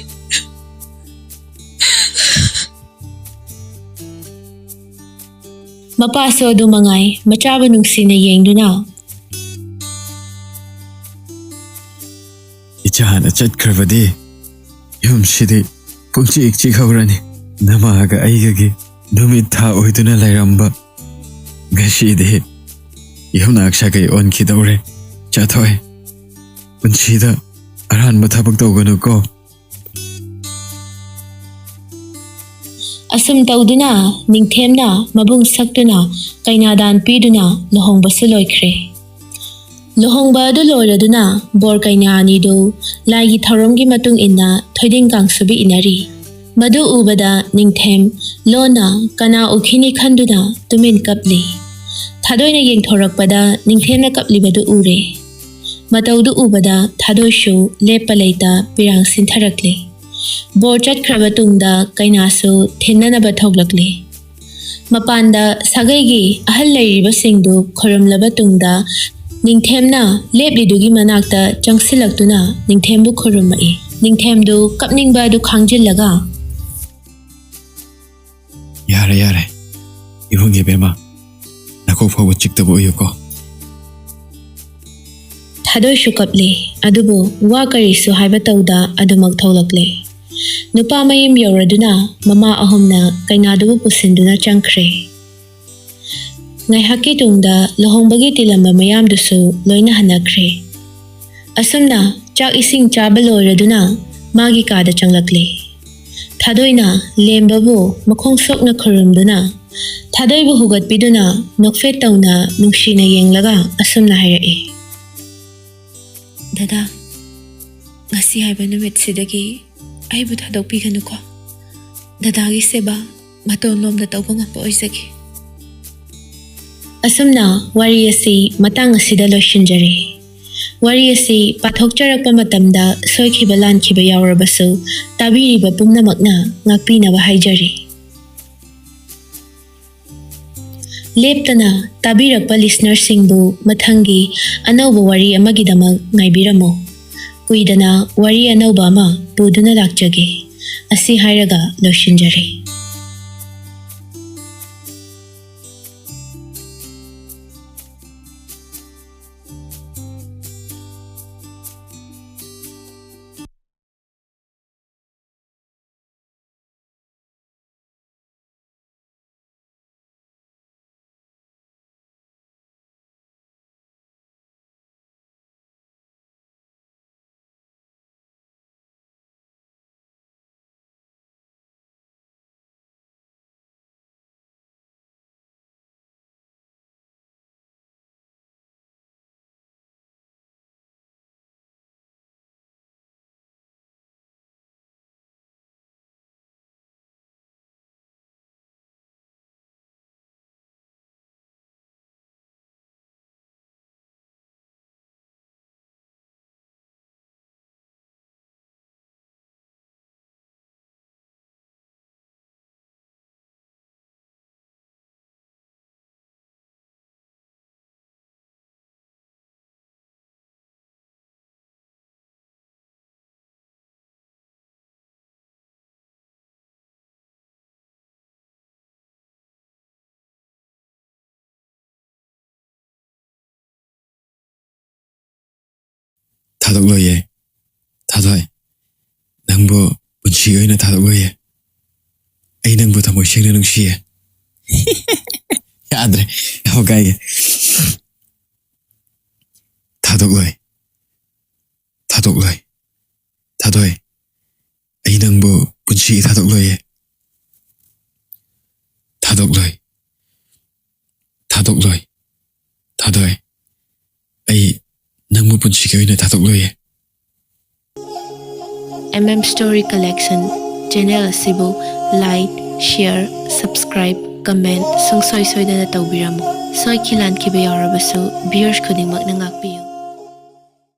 Mapaso dumangay, machabu nungsina yengduna. Ichana chat kravadi yum shidi pungchi ikchi khaurani namaga aigagi numit tha oiduna lairamba gashidi yumna akshagai on kidore Sanathoi punchida aran mathabak tawganu ko. Asum tawduna ningthemna mabung saktuna kainadan piduna lohongbasu loikre. Lohongba adu loiraduna bor kaina anidu laigi tharomgi matung inna thoiding kangsubi inari. Madu ubada ningthem lona kana ukhini khanduna tumin kapli. Thadoi na yengthorakpada ningthemna kaplibadu ure. Matawdu ubada Thadoi shu lepa leita pirang sintharakle. Bor chatkraba tungda kainasu thinanaba thoglakle. Mapanda sagaigi ahal lairiba singdu khoramlaba tungda ningthemna leplidugi manakta changsilaktuna ningthembu khorumai. Ningthemdu kapningba du khangjillaga Yare yare. Ibungi bema. Nakok fawo chiktabo yuko. Thadoi shukaple adubu wa karisu haiba tawda adumak tholakle. Nupa mayim yauraduna mama ahomna kainadubu pusinduna changkhre. Ngaihaki tungda lohongbagi tilamba mayamdusu loina hanakre. Asumna chak ising chaba loiraduna magi kada changlakle. Thadoina lembabu makhong sokna khurumduna Thadoibu hugatpiduna nokfe tawna nungshina yenglaga asumna hairae. Dada, ngasi haiba numit sidagi aibu thadokpiganuko. Dadagi seba maton lomda tawba ngapa oizagi. Asumna wari asi matang asida loishinjare. Wari asi pathokcharakpa matamda soikhiba lankhiba yaurabasu tabiriba pumnamakna ngakpinaba haijare. Leptana tabirakpa listeners singbu mathangi anauba wari amagidamag ngaibiramo. Kuidana wari anauba ama puduna lakjage. Asi hairaga loishinjare. Thadokloye. Thadoi. Nangbo bunchi oina thadokloye. Ai nangbo thamoy sengna nungsiye. Yadre. Hogaige. Thadokloy. Thadokloy. Thadoi. Ai nangbo bunchi thadokloye. Thadokloy. Thadokloy. Thadoi. Ai nangbo bunchi oina thadokloye. Story Collection channel asibu like, share, subscribe, comment sungsoi soidana tawbiramo. Soi khilan khiba yaurabasu viewers khudingmak na ngakpiyo.